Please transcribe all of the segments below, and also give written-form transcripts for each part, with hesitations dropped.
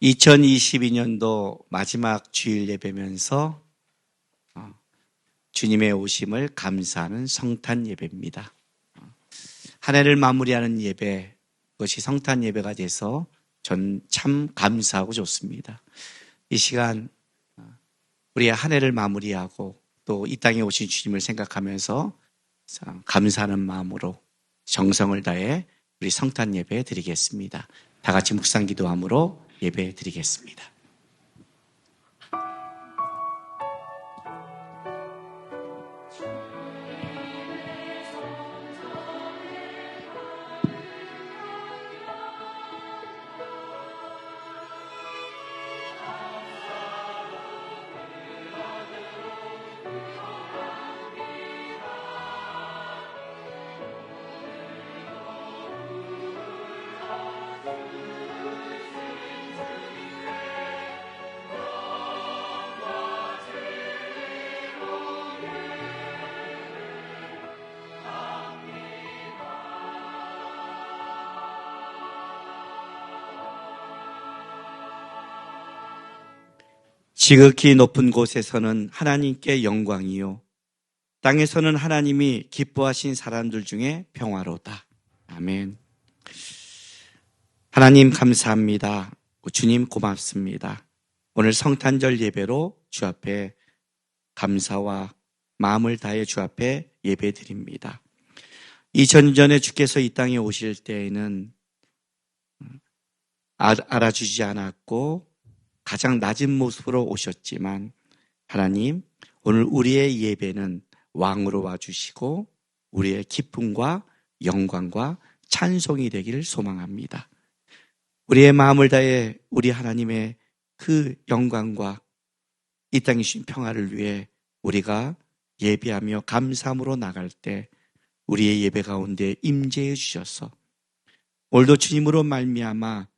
2022년도 마지막 주일 예배면서 주님의 오심을 감사하는 성탄 예배입니다. 한 해를 마무리하는 예배, 그것이 성탄 예배가 돼서 전 참 감사하고 좋습니다. 이 시간 우리의 한 해를 마무리하고 또 이 땅에 오신 주님을 생각하면서 감사하는 마음으로 정성을 다해 우리 성탄 예배 드리겠습니다. 다 같이 묵상 기도함으로 예배 드리겠습니다. 지극히 높은 곳에서는 하나님께 영광이요 땅에서는 하나님이 기뻐하신 사람들 중에 평화로다. 아멘. 하나님 감사합니다. 주님 고맙습니다. 오늘 성탄절 예배로 주 앞에 감사와 마음을 다해 주 앞에 예배드립니다. 2000년 전에 주께서 이 땅에 오실 때에는 알아주지 않았고 가장 낮은 모습으로 오셨지만 하나님, 오늘 우리의 예배는 왕으로 와주시고 우리의 기쁨과 영광과 찬송이 되기를 소망합니다. 우리의 마음을 다해 우리 하나님의 그 영광과 이 땅에 주신 평화를 위해 우리가 예배하며 감사함으로 나갈 때 우리의 예배 가운데 임재해 주셔서 오늘도 주님으로 말미암아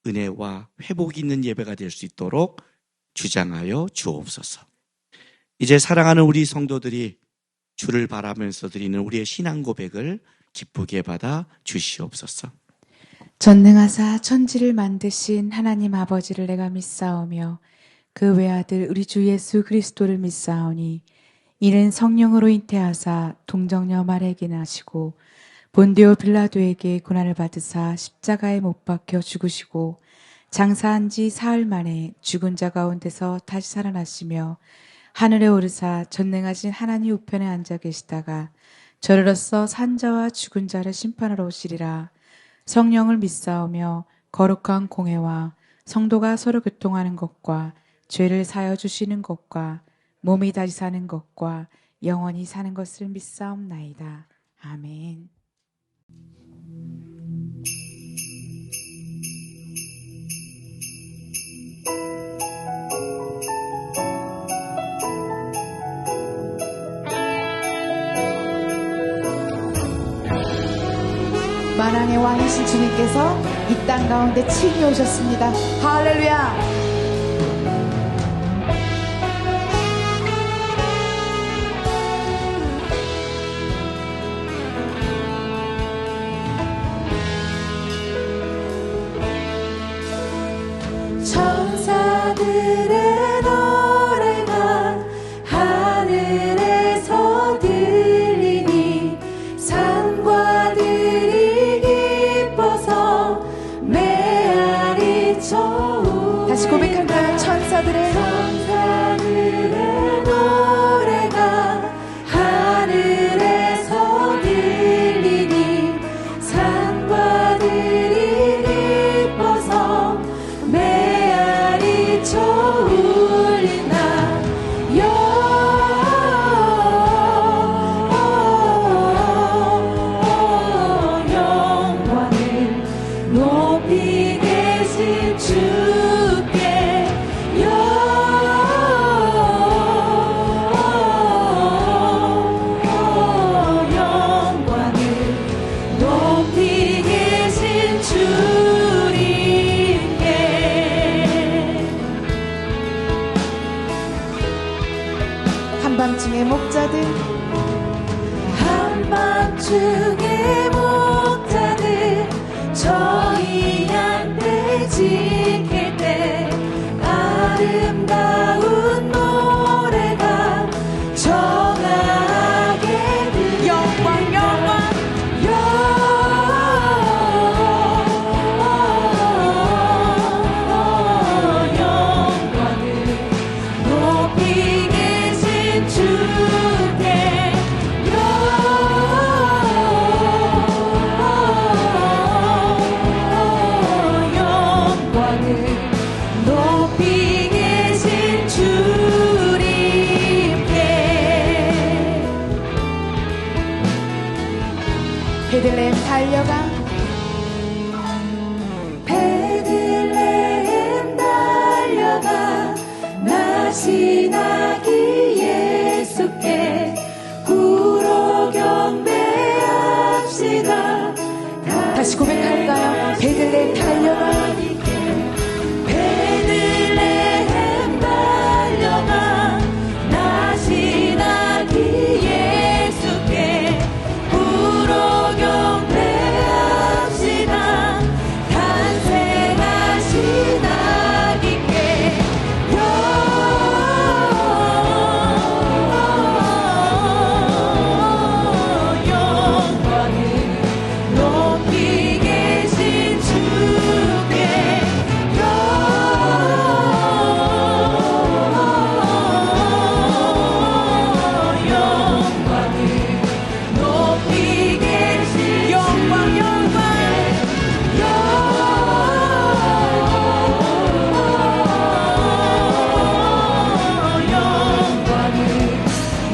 은혜와 회복이 있는 예배가 될 수 있도록 주장하여 주옵소서. 이제 사랑하는 우리 성도들이 주를 바라면서 드리는 우리의 신앙 고백을 기쁘게 받아 주시옵소서. 전능하사 천지를 만드신 하나님 아버지를 내가 믿사오며 그 외아들 우리 주 예수 그리스도를 믿사오니 이는 성령으로 잉태하사 동정녀 마리아에게 나시고 본디오 빌라도에게 고난을 받으사 십자가에 못 박혀 죽으시고 장사한 지 사흘 만에 죽은 자 가운데서 다시 살아나시며 하늘에 오르사 전능하신 하나님 우편에 앉아 계시다가 저리로서 산자와 죽은 자를 심판하러 오시리라. 성령을 믿사오며 거룩한 공회와 성도가 서로 교통하는 것과 죄를 사여 주시는 것과 몸이 다시 사는 것과 영원히 사는 것을 믿사옵나이다. 아멘. 만왕의 왕이신 주님께서 이 땅 가운데 친히 오셨습니다. 할렐루야. 천사들의 노래가 하늘에서 들리니 산과 들이 기뻐서 메아리 쳐오. 다시 고백할까요? 천사들의 노래가 하늘에서 들리니 산과 들이 기뻐서 메아리 쳐울린다. 영광을 높이 계신 주께 영광을 높이 계신 주님께 한밤중의 목자들 한밤중에 목자들 저희 양들 지킬 때 아름다운 노래가 정하게 들린다. 영광 영광을 높이 계신 주께 영광을 높이 계신 주님께. 베들레헴 달려가 베들레헴 달려가 나신 아기 예수께 구로 경배합시다. 다시 고백할까요? 베들레헴 달려가 베들레헴 달려가 나신 아기 예수께 구로 경배합시다. 탄생하신 아기께 영광을 높이 계신 주께 영광을 높이 계신 영광 영광을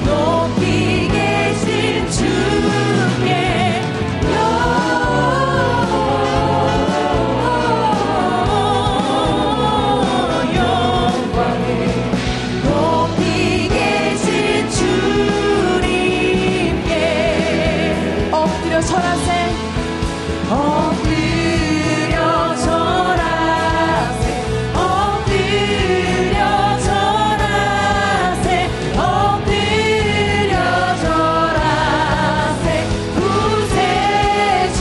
높이 계신 주께 영광을 높이 계신 주님께. 엎드려 절하세 엎드려 절하세 엎드려 절하세 엎드려 절하세 구세주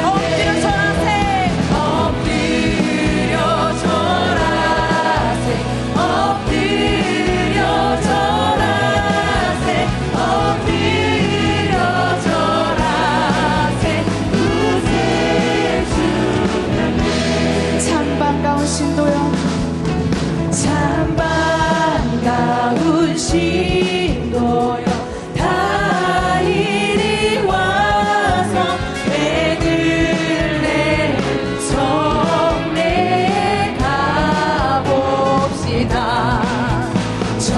엎드려 절하세 엎드려 절하세 엎드려 절하세 엎드려 절하세 구세주. 찬 반가운 신도여 참 반가운 신도여 다 이리 와서 베들레헴 성내에 가봅시다. 저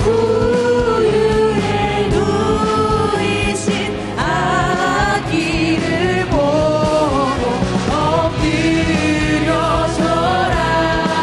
구유에 누이신 아기를 보고 엎드려 절하세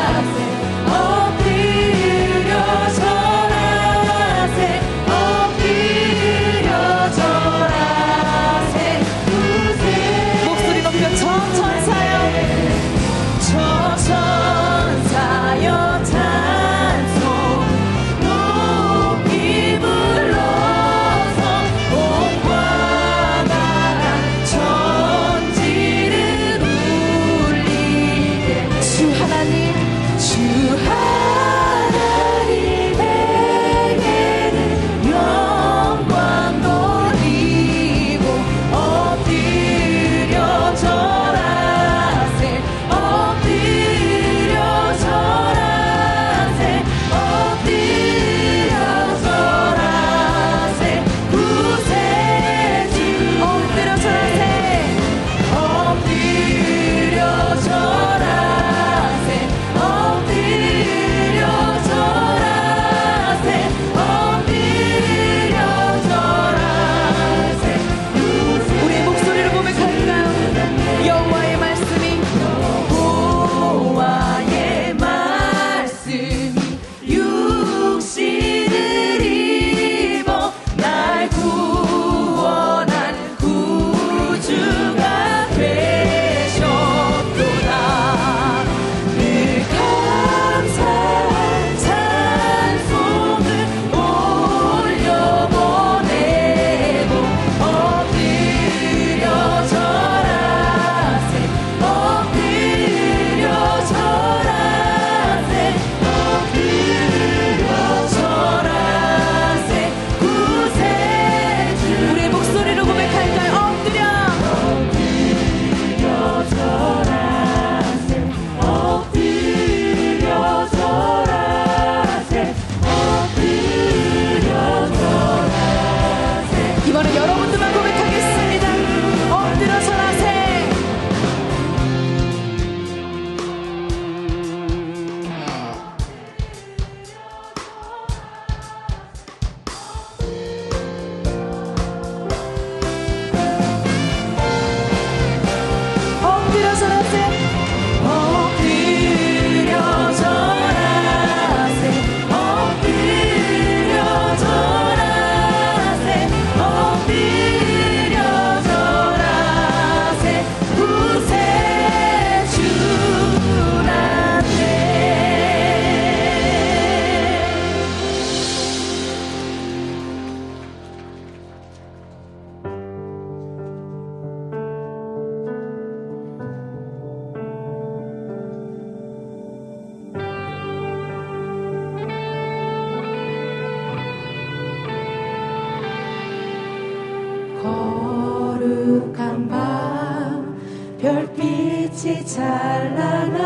별빛이 찬란한데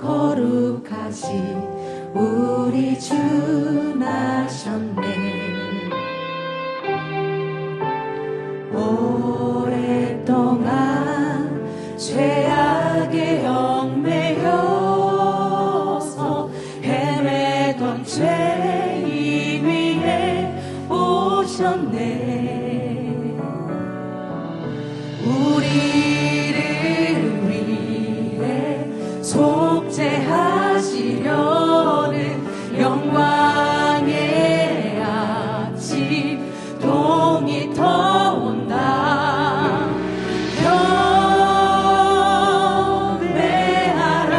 거룩하신 우리 주 나셨네. 오랫동안 죄악에 얽매여서 헤매던 죄인 위에 오셨네. 우리를 위해 속죄하시려는 영광의 아침 동이 터온다. 경배하라.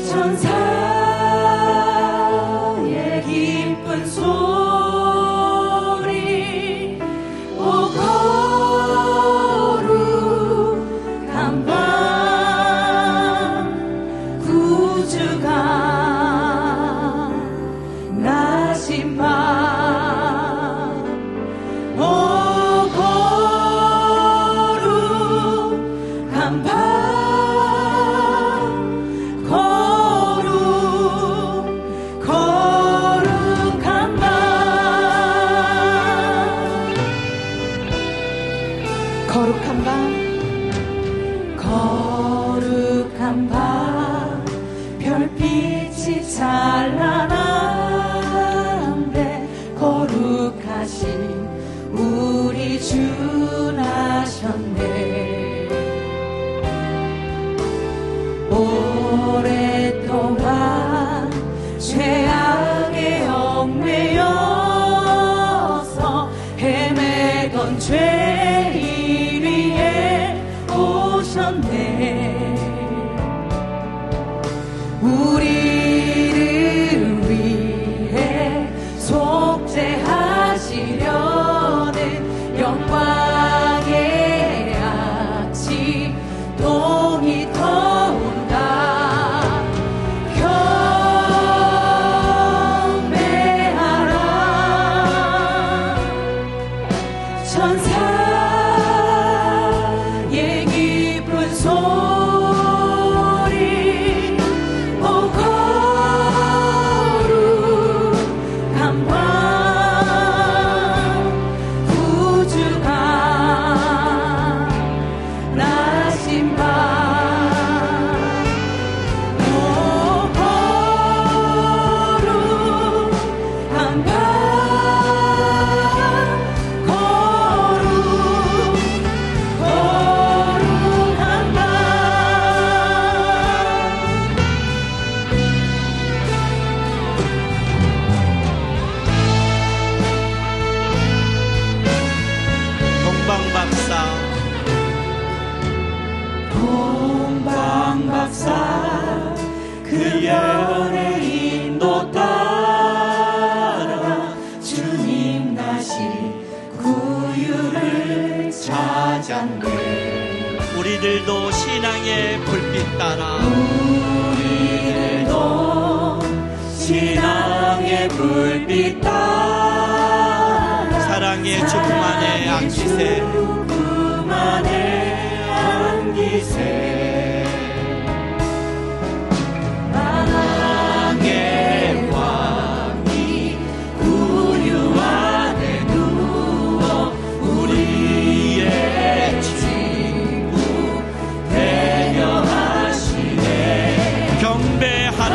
천사의 기쁜 소리 오 거룩한 밤 구주가 나신 밤 오 거룩한 밤 거룩한 밤 거룩한 밤 거룩한 밤 별빛이 찬란한데 거룩하신 우리 주 나셨네. 오랫동안 죄악에 얽매여서 헤매던 죄인 위에 오셨네. 우리를 위해 속죄하시려는 영광의 아침 동이 터온다. 경배하라. 천사의 기쁜 소리 오 거룩한 밤 구주가 나신 밤 오 거룩한 밤 거룩한 밤 동방박사 그 연예인도 따라 주님 다시 구유를 찾았네. 우리들도 신앙의 불빛 따라 우리들도 신앙의 불빛 따라 사랑의 주품 안에 안기세. 주품 안에 안기세. 만왕의 왕이 구유 안에 누워 우리의 친구 되려 하시네. 경배하라.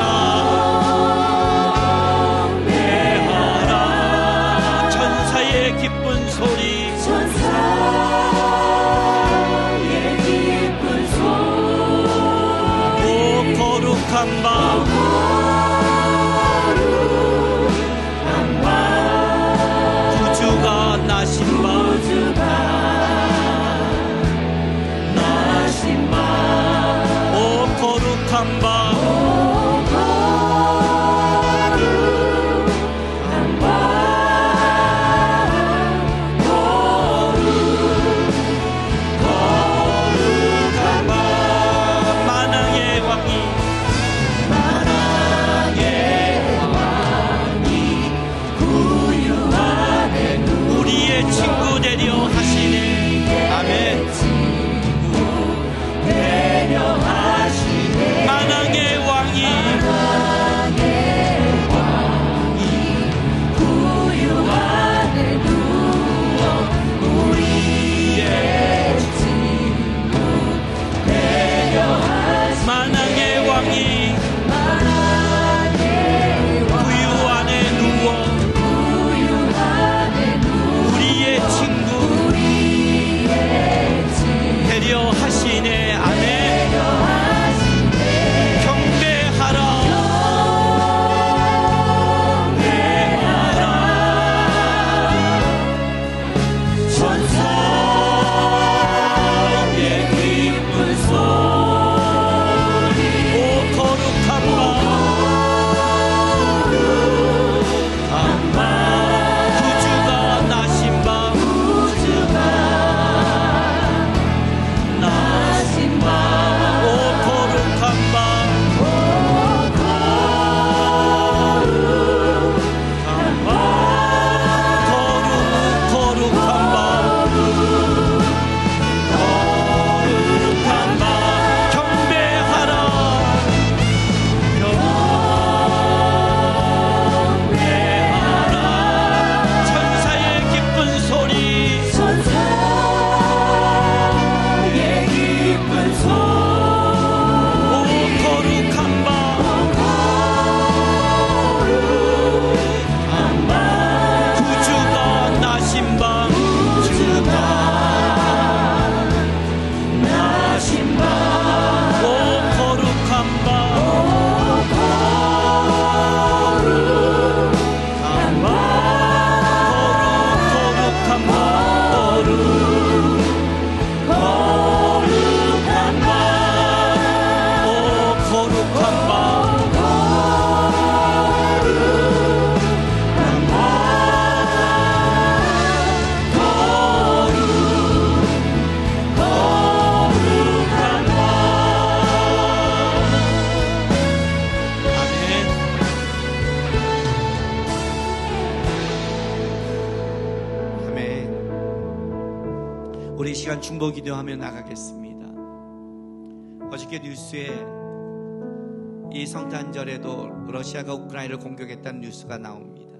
천사의 기쁜 소리 천사의 기쁜 소리 아멘. 배려하시네 만왕의 왕이 구유 안에 누워 우리의 친구 배려하시네 만왕의 왕이 구유 안에 누워 우리의 친구 배려하시네. 아멘. 경배하라 천사의 기쁜 소리 오 거룩한 바 구주가 나신 바 나신 바 오 거룩한 바 거룩한 바 경배하라 천사의 기쁜 소리 천사의 기쁜 소리 오 거룩한 바 구주가 나신 바 나신 바 오 거룩한 바 거룩한 바 거룩한 바 오 거룩한 바 아멘. 우리 이 시간 중보 기도하며 나가겠습니다. 어저께 뉴스에 이 성탄절에도 러시아가 우크라이나를 공격했다는 뉴스가 나옵니다.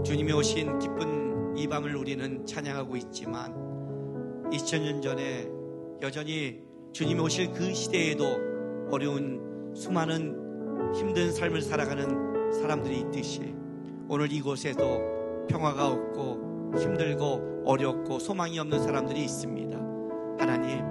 주님이 오신 기쁜 이 밤을 우리는 찬양하고 있지만 2000년 전에 여전히 주님이 오실 그 시대에도 어려운 수많은 힘든 삶을 살아가는 사람들이 있듯이 오늘 이곳에도 평화가 없고 힘들고 어렵고 소망이 없는 사람들이 있습니다. 하나님,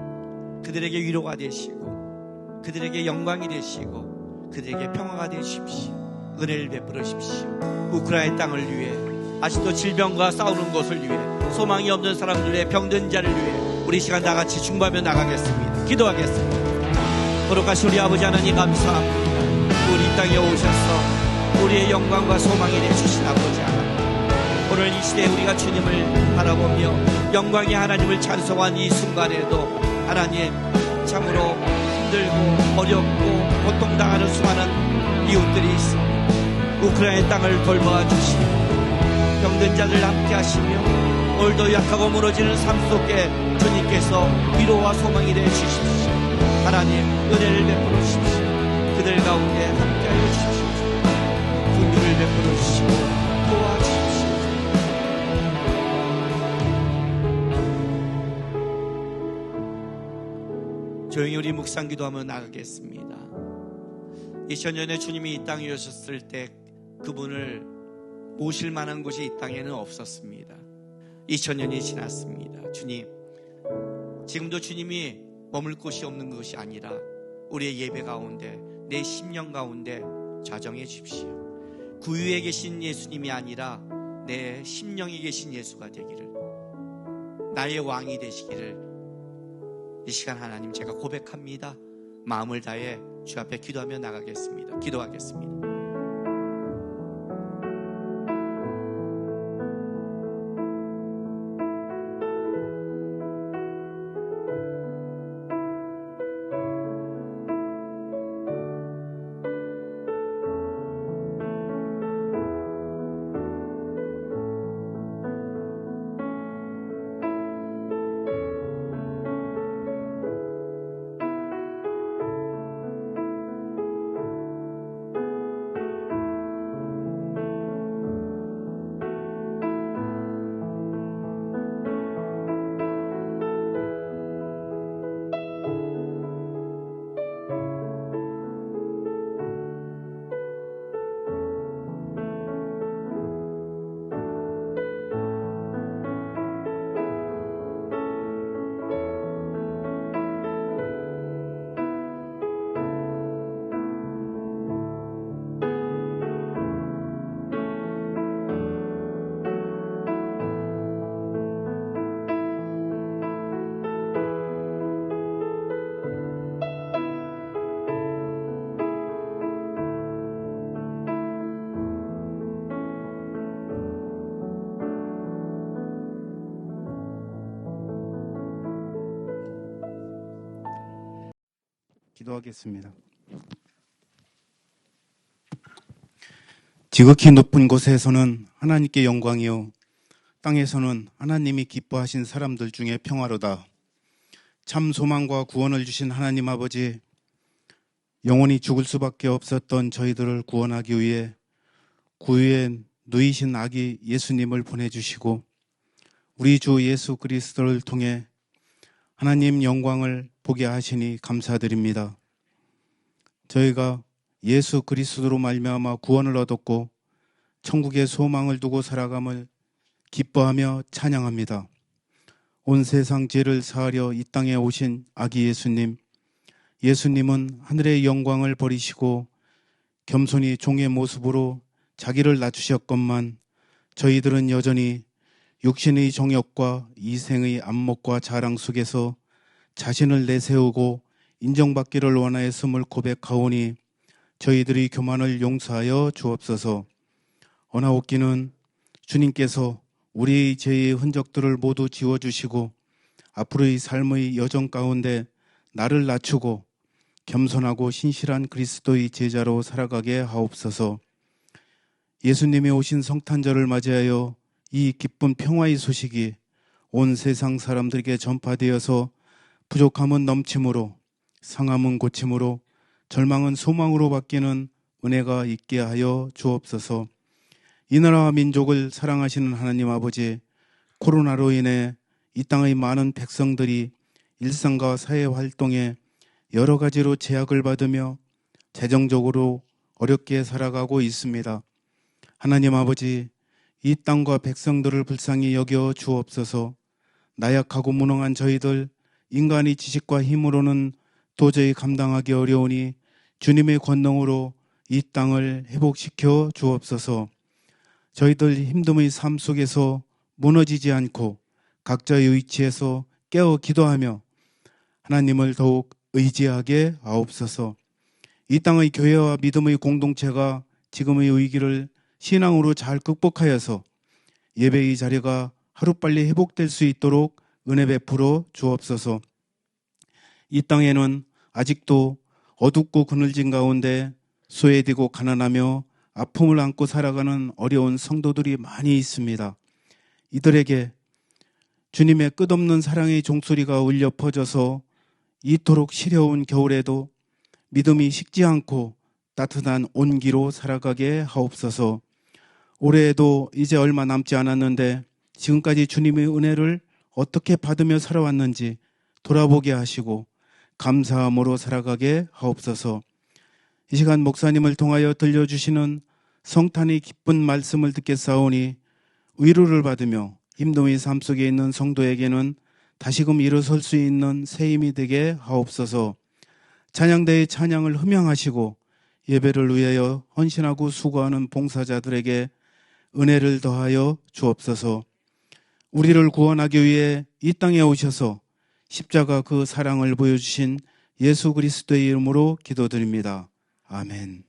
그들에게 위로가 되시고 그들에게 영광이 되시고 그들에게 평화가 되십시오. 은혜를 베풀어 주십시오. 우크라이나 땅을 위해, 아직도 질병과 싸우는 것을 위해, 소망이 없는 사람들의 병든 자를 위해 우리 시간 다같이 중보하며 나가겠습니다. 기도하겠습니다. 거룩하신 우리 아버지 하나님 감사합니다. 우리 땅에 오셔서 우리의 영광과 소망이 되주신 아버지 하나님, 오늘 이 시대에 우리가 주님을 바라보며 영광의 하나님을 찬송한 이 순간에도 하나님, 참으로 힘들고 어렵고 고통당하는 수많은 이웃들이 있습니다. 우크라이나 땅을 돌보아 주시고 병든 자들 함께 하시며 오늘도 약하고 무너지는 삶 속에 주님께서 위로와 소망이 되어 주십시오. 하나님, 은혜를 베풀어 주십시오. 그들 가운데 함께하여 주십시오. 긍휼을 베풀어 주시고 도와주십시오. 조용히 우리 묵상 기도하며 나가겠습니다. 2000년에 주님이 이 땅에 오셨을 때 그분을 모실 만한 곳이 이 땅에는 없었습니다. 2000년이 지났습니다. 주님, 지금도 주님이 머물 곳이 없는 것이 아니라 우리의 예배 가운데, 내 심령 가운데 좌정해 주십시오. 구유에 계신 예수님이 아니라 내 심령에 계신 예수가 되기를, 나의 왕이 되시기를 이 시간 하나님 제가 고백합니다. 마음을 다해 주 앞에 기도하며 나가겠습니다. 기도하겠습니다. 기도하겠습니다. 지극히 높은 곳에서는 하나님께 영광이요 땅에서는 하나님이 기뻐하신 사람들 중에 평화로다. 참 소망과 구원을 주신 하나님 아버지, 영원히 죽을 수밖에 없었던 저희들을 구원하기 위해 구유에 누이신 아기 예수님을 보내주시고 우리 주 예수 그리스도를 통해 하나님 영광을 보게 하시니 감사드립니다. 저희가 예수 그리스도로 말미암아 구원을 얻었고 천국의 소망을 두고 살아감을 기뻐하며 찬양합니다. 온 세상 죄를 사하려 이 땅에 오신 아기 예수님, 예수님은 하늘의 영광을 버리시고 겸손히 종의 모습으로 자기를 낮추셨건만 저희들은 여전히 육신의 정욕과 이생의 안목과 자랑 속에서 자신을 내세우고 인정받기를 원하였음을 고백하오니 저희들의 교만을 용서하여 주옵소서. 어나옵기는 주님께서 우리의 죄의 흔적들을 모두 지워주시고 앞으로의 삶의 여정 가운데 나를 낮추고 겸손하고 신실한 그리스도의 제자로 살아가게 하옵소서. 예수님이 오신 성탄절을 맞이하여 이 기쁜 평화의 소식이 온 세상 사람들에게 전파되어서 부족함은 넘침으로 상함은 고침으로 절망은 소망으로 바뀌는 은혜가 있게 하여 주옵소서. 이 나라와 민족을 사랑하시는 하나님 아버지, 코로나로 인해 이 땅의 많은 백성들이 일상과 사회 활동에 여러 가지로 제약을 받으며 재정적으로 어렵게 살아가고 있습니다. 하나님 아버지, 이 땅과 백성들을 불쌍히 여겨 주옵소서. 나약하고 무능한 저희들, 인간의 지식과 힘으로는 도저히 감당하기 어려우니 주님의 권능으로 이 땅을 회복시켜 주옵소서. 저희들 힘듦의 삶 속에서 무너지지 않고 각자의 위치에서 깨어 기도하며 하나님을 더욱 의지하게 하옵소서. 이 땅의 교회와 믿음의 공동체가 지금의 위기를 신앙으로 잘 극복하여서 예배의 자리가 하루빨리 회복될 수 있도록 은혜 베풀어 주옵소서. 이 땅에는 아직도 어둡고 그늘진 가운데 소외되고 가난하며 아픔을 안고 살아가는 어려운 성도들이 많이 있습니다. 이들에게 주님의 끝없는 사랑의 종소리가 울려 퍼져서 이토록 시려운 겨울에도 믿음이 식지 않고 따뜻한 온기로 살아가게 하옵소서. 올해에도 이제 얼마 남지 않았는데 지금까지 주님의 은혜를 어떻게 받으며 살아왔는지 돌아보게 하시고 감사함으로 살아가게 하옵소서. 이 시간 목사님을 통하여 들려주시는 성탄의 기쁜 말씀을 듣겠사오니 위로를 받으며 힘듦의 삶 속에 있는 성도에게는 다시금 일어설 수 있는 새 힘이 되게 하옵소서. 찬양대의 찬양을 흠양하시고 예배를 위하여 헌신하고 수고하는 봉사자들에게 은혜를 더하여 주옵소서. 우리를 구원하기 위해 이 땅에 오셔서 십자가 그 사랑을 보여주신 예수 그리스도의 이름으로 기도드립니다. 아멘.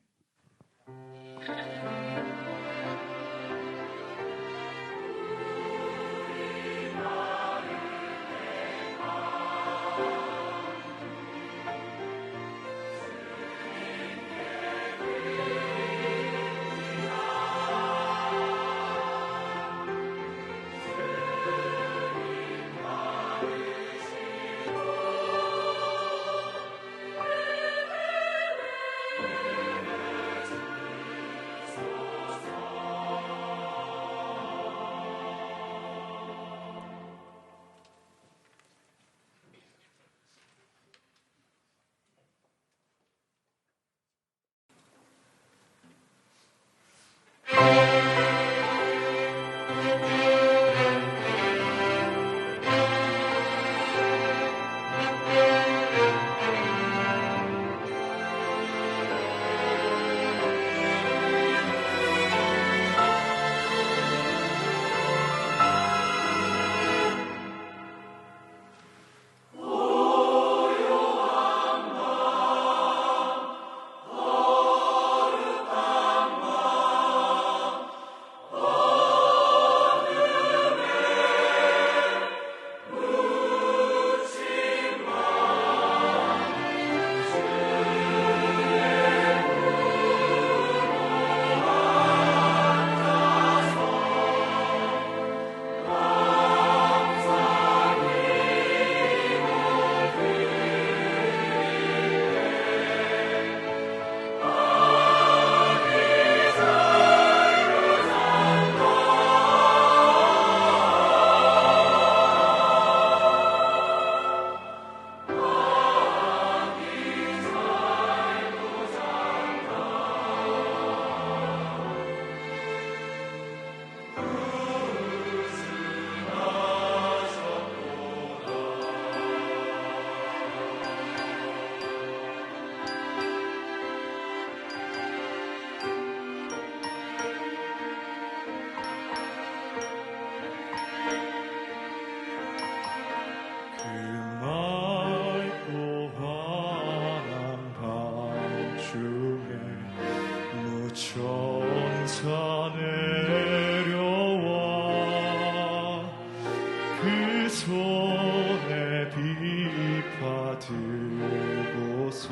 손에 비파 들고서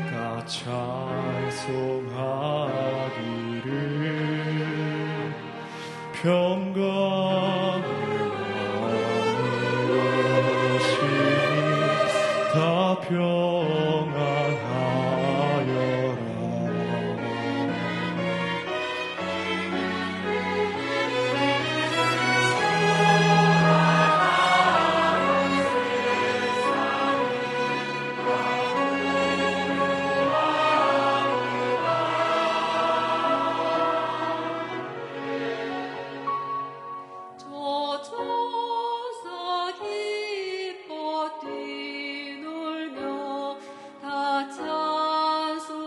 다 찬송하기를 평강의 왕이시니 다 평안하여라. 저조사 기뻐 뛰놀며 다 찬송하도다.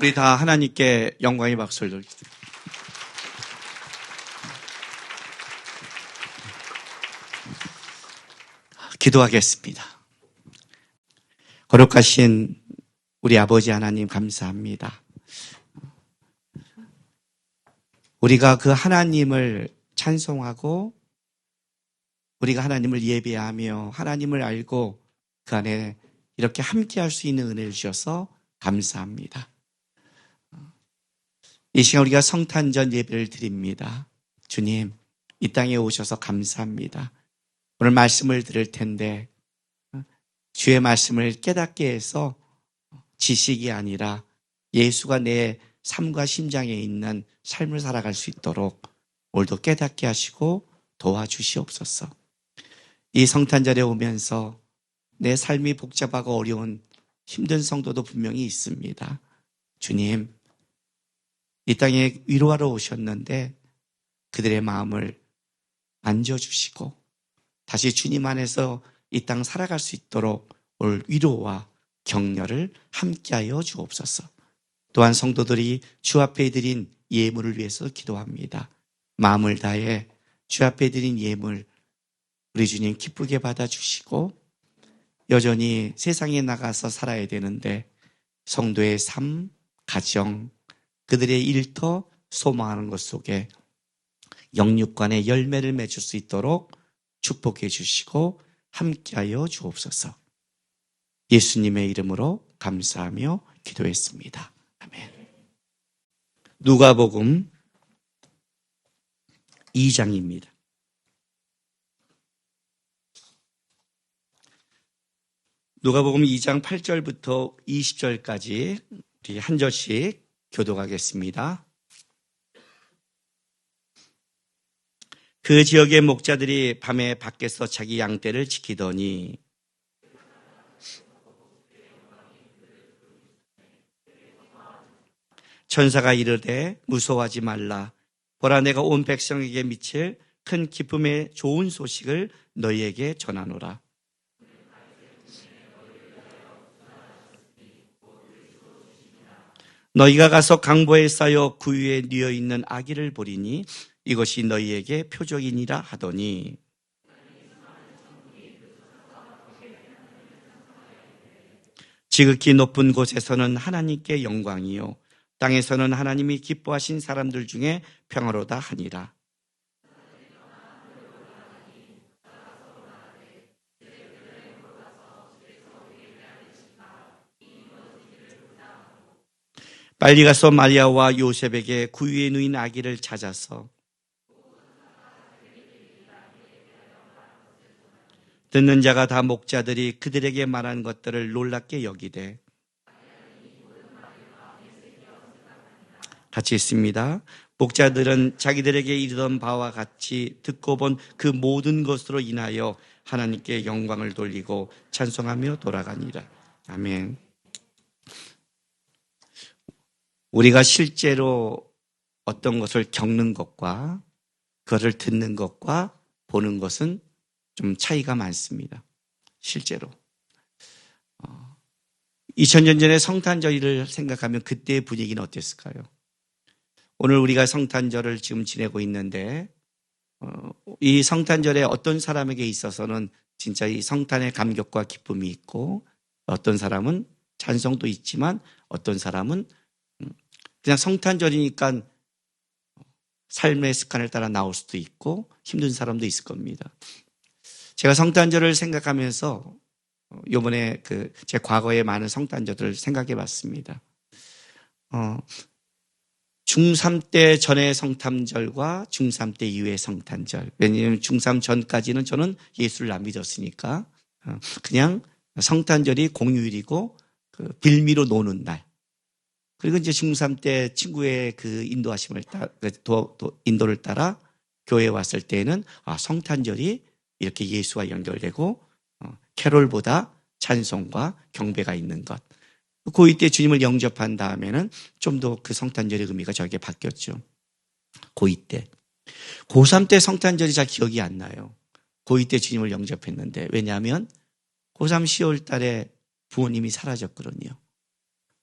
우리 다 하나님께 영광의 박수를 돌리겠습니다. 기도하겠습니다. 거룩하신 우리 아버지 하나님 감사합니다. 우리가 그 하나님을 찬송하고 우리가 하나님을 예배하며 하나님을 알고 그 안에 이렇게 함께할 수 있는 은혜를 주셔서 감사합니다. 이 시간 우리가 성탄절 예배를 드립니다. 주님, 이 땅에 오셔서 감사합니다. 오늘 말씀을 들을 텐데 주의 말씀을 깨닫게 해서 지식이 아니라 예수가 내 삶과 심장에 있는 삶을 살아갈 수 있도록 오늘도 깨닫게 하시고 도와주시옵소서. 이 성탄절에 오면서 내 삶이 복잡하고 어려운 힘든 성도도 분명히 있습니다. 주님, 이 땅에 위로하러 오셨는데 그들의 마음을 만져주시고 다시 주님 안에서 이 땅 살아갈 수 있도록 오늘 위로와 격려를 함께하여 주옵소서. 또한 성도들이 주 앞에 드린 예물을 위해서 기도합니다. 마음을 다해 주 앞에 드린 예물 우리 주님 기쁘게 받아주시고 여전히 세상에 나가서 살아야 되는데 성도의 삶, 가정, 그들의 일터 소망하는 것 속에 영육간의 열매를 맺을 수 있도록 축복해 주시고 함께하여 주옵소서. 예수님의 이름으로 감사하며 기도했습니다. 아멘. 누가복음 2장입니다. 누가복음 2장 8절부터 20절까지 우리 한 절씩 교독하겠습니다. 그 지역의 목자들이 밤에 밖에서 자기 양떼를 지키더니 천사가 이르되 무서워하지 말라. 보라, 내가 온 백성에게 미칠 큰 기쁨의 좋은 소식을 너희에게 전하노라. 너희가 가서 강보에 쌓여 구유에 뉘어 있는 아기를 보리니 이것이 너희에게 표적이니라 하더니 지극히 높은 곳에서는 하나님께 영광이요 땅에서는 하나님이 기뻐하신 사람들 중에 평화로다 하니라. 빨리 가서 마리아와 요셉에게 구유에 누인 아기를 찾아서 듣는 자가 다 목자들이 그들에게 말한 것들을 놀랍게 여기되 같이 있습니다. 목자들은 자기들에게 이르던 바와 같이 듣고 본 그 모든 것으로 인하여 하나님께 영광을 돌리고 찬송하며 돌아가니라. 아멘. 우리가 실제로 어떤 것을 겪는 것과 그것을 듣는 것과 보는 것은 좀 차이가 많습니다. 실제로. 2000년 전에 성탄절을 생각하면 그때의 분위기는 어땠을까요? 오늘 우리가 성탄절을 지금 지내고 있는데 이 성탄절에 어떤 사람에게 있어서는 진짜 이 성탄의 감격과 기쁨이 있고 어떤 사람은 찬송도 있지만 어떤 사람은 그냥 성탄절이니까 삶의 습관을 따라 나올 수도 있고 힘든 사람도 있을 겁니다. 제가 성탄절을 생각하면서 요번에 제 과거의 많은 성탄절을 생각해 봤습니다. 중3 때 전의 성탄절과 중3 때 이후의 성탄절. 왜냐하면 중3 전까지는 저는 예수를 안 믿었으니까 그냥 성탄절이 공휴일이고 빌미로 노는 날. 그리고 이제 중3 때 친구의 그 인도하심을 인도를 따라 교회에 왔을 때에는 성탄절이 이렇게 예수와 연결되고 캐롤보다 찬송과 경배가 있는 것. 고2 때 주님을 영접한 다음에는 좀 더 그 성탄절의 의미가 저에게 바뀌었죠. 고2 때. 고3 때 성탄절이 잘 기억이 안 나요. 고2 때 주님을 영접했는데 왜냐하면 고3 10월 달에 부모님이 사라졌거든요.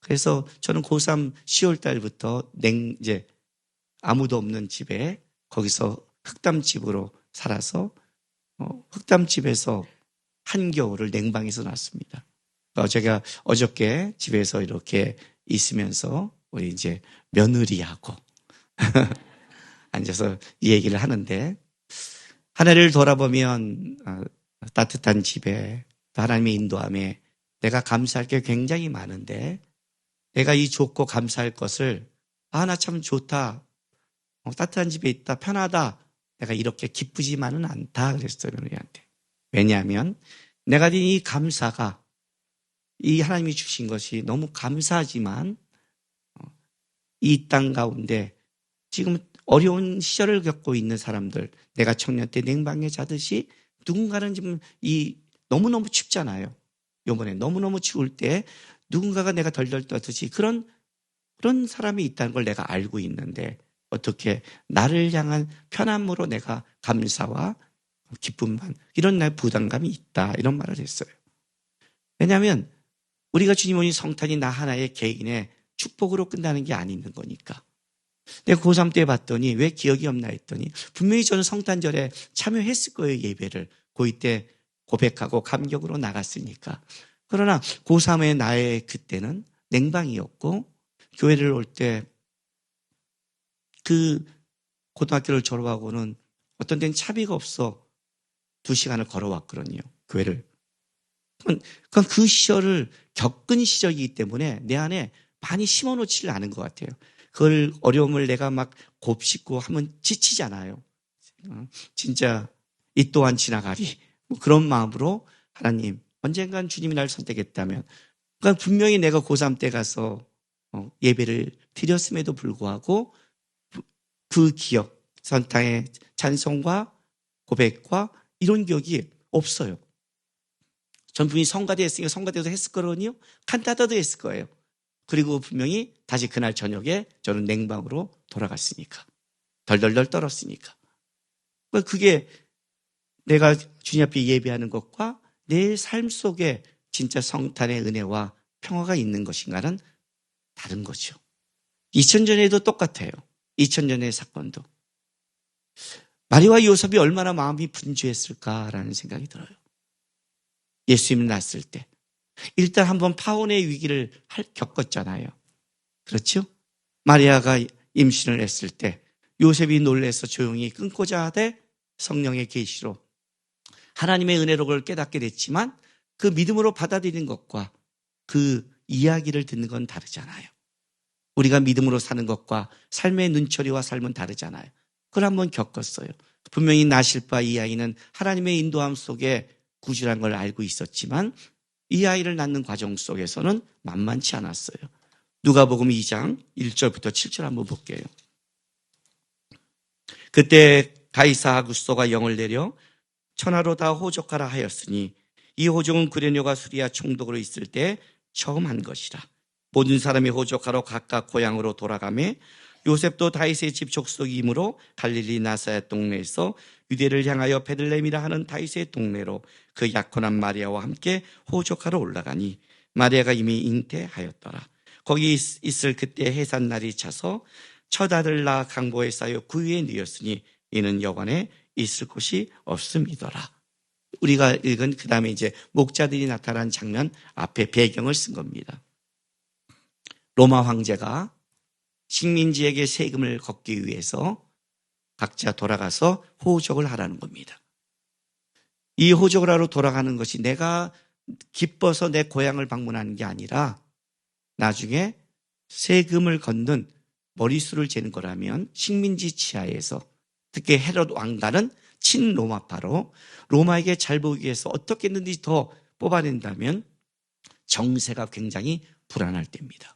그래서 저는 고3 10월 달부터 이제 아무도 없는 집에 거기서 흑담집으로 살아서 흑담집에서 한겨울을 냉방에서 났습니다. 제가 어저께 집에서 이렇게 있으면서 우리 이제 며느리하고 앉아서 이 얘기를 하는데, 한 해를 돌아보면 따뜻한 집에 하나님의 인도함에 내가 감사할 게 굉장히 많은데, 내가 이 좋고 감사할 것을 나 참 좋다, 따뜻한 집에 있다, 편하다, 내가 이렇게 기쁘지만은 않다 그랬어요, 며느리한테. 왜냐하면 내가 드린 이 감사가, 이 하나님이 주신 것이 너무 감사하지만 이 땅 가운데 지금 어려운 시절을 겪고 있는 사람들, 내가 청년 때 냉방에 자듯이 누군가는 지금 너무너무 춥잖아요. 이번에 너무너무 추울 때 누군가가 내가 덜덜 떠듯이 그런 사람이 있다는 걸 내가 알고 있는데, 어떻게 나를 향한 편함으로 내가 감사와 기쁨만, 이런 날 부담감이 있다, 이런 말을 했어요. 왜냐하면 우리가 주님 오니 성탄이 나 하나의 개인의 축복으로 끝나는 게 아닌 거니까. 내가 고3 때 봤더니 왜 기억이 없나 했더니 분명히 저는 성탄절에 참여했을 거예요, 예배를. 고2 때 고백하고 감격으로 나갔으니까. 그러나 고3의 나의 그때는 냉방이었고, 교회를 올 때 그 고등학교를 졸업하고는 어떤 데는 차비가 없어 2시간을 걸어왔거든요, 교회를. 그건 그 시절을 겪은 시절이기 때문에 내 안에 많이 심어놓지를 않은 것 같아요. 그걸 어려움을 내가 막 곱씹고 하면 지치잖아요. 진짜 이 또한 지나가리, 그런 마음으로 하나님, 언젠간 주님이 날 선택했다면, 그러니까 분명히 내가 고3 때 가서 예배를 드렸음에도 불구하고 그 기억, 선탕의 찬송과 고백과 이런 기억이 없어요. 전 분명히 성가대 했으니까 성가대도 했을 거거든요. 칸타타도 했을 거예요. 그리고 분명히 다시 그날 저녁에 저는 냉방으로 돌아갔으니까, 덜덜덜 떨었으니까. 그게 내가 주님 앞에 예배하는 것과 내 삶 속에 진짜 성탄의 은혜와 평화가 있는 것인가는 다른 거죠. 2000년에도 똑같아요. 2000년의 사건도. 마리와 요셉이 얼마나 마음이 분주했을까라는 생각이 들어요. 예수님이 낳았을 때 일단 한번 파혼의 위기를 겪었잖아요. 그렇죠? 마리아가 임신을 했을 때 요셉이 놀라서 조용히 끊고자 하되 성령의 계시로 하나님의 은혜로 그걸 깨닫게 됐지만, 그 믿음으로 받아들이는 것과 그 이야기를 듣는 건 다르잖아요. 우리가 믿음으로 사는 것과 삶의 눈초리와 삶은 다르잖아요. 그걸 한번 겪었어요. 분명히 나실바 이 아이는 하나님의 인도함 속에 구주란 걸 알고 있었지만 이 아이를 낳는 과정 속에서는 만만치 않았어요. 누가복음 2장 1절부터 7절 한번 볼게요. 그때 가이사 아구스토가 영을 내려 천하로 다 호족하라 하였으니, 이 호족은 구레뇨가 수리아 총독으로 있을 때 처음 한 것이라. 모든 사람이 호족하러 각각 고향으로 돌아가매 요셉도 다윗의 집 족속이므로 갈릴리 나사렛 동네에서 유대를 향하여 베들레헴이라 하는 다윗의 동네로 그 약혼한 마리아와 함께 호족하러 올라가니, 마리아가 이미 잉태하였더라. 거기 있을 그때 해산날이 차서 첫 아들 낳아 강보에 쌓여 구유에 누였으니 이는 여관에 있을 곳이 없음이더라. 우리가 읽은 그 다음에 이제 목자들이 나타난 장면 앞에 배경을 쓴 겁니다. 로마 황제가 식민지에게 세금을 걷기 위해서 각자 돌아가서 호적을 하라는 겁니다. 이 호적을 하러 돌아가는 것이 내가 기뻐서 내 고향을 방문하는 게 아니라 나중에 세금을 걷는 머릿수를 재는 거라면 식민지 치하에서, 특히 헤롯 왕가는 친로마파로 로마에게 잘 보이기 위해서 어떻게 했는지 더 뽑아낸다면 정세가 굉장히 불안할 때입니다.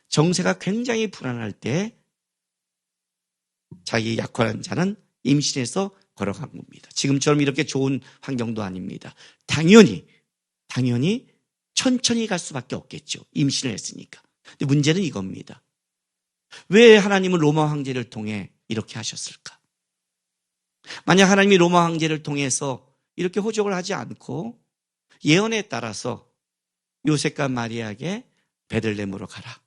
정세가 굉장히 불안할 때 자기 약혼한 자는 임신해서 걸어간 겁니다. 지금처럼 이렇게 좋은 환경도 아닙니다. 당연히 천천히 갈 수밖에 없겠죠. 임신을 했으니까. 근데 문제는 이겁니다. 왜 하나님은 로마 황제를 통해 이렇게 하셨을까? 만약 하나님이 로마 황제를 통해서 이렇게 호적을 하지 않고 예언에 따라서 요셉과 마리아에게 베들레헴으로 가라.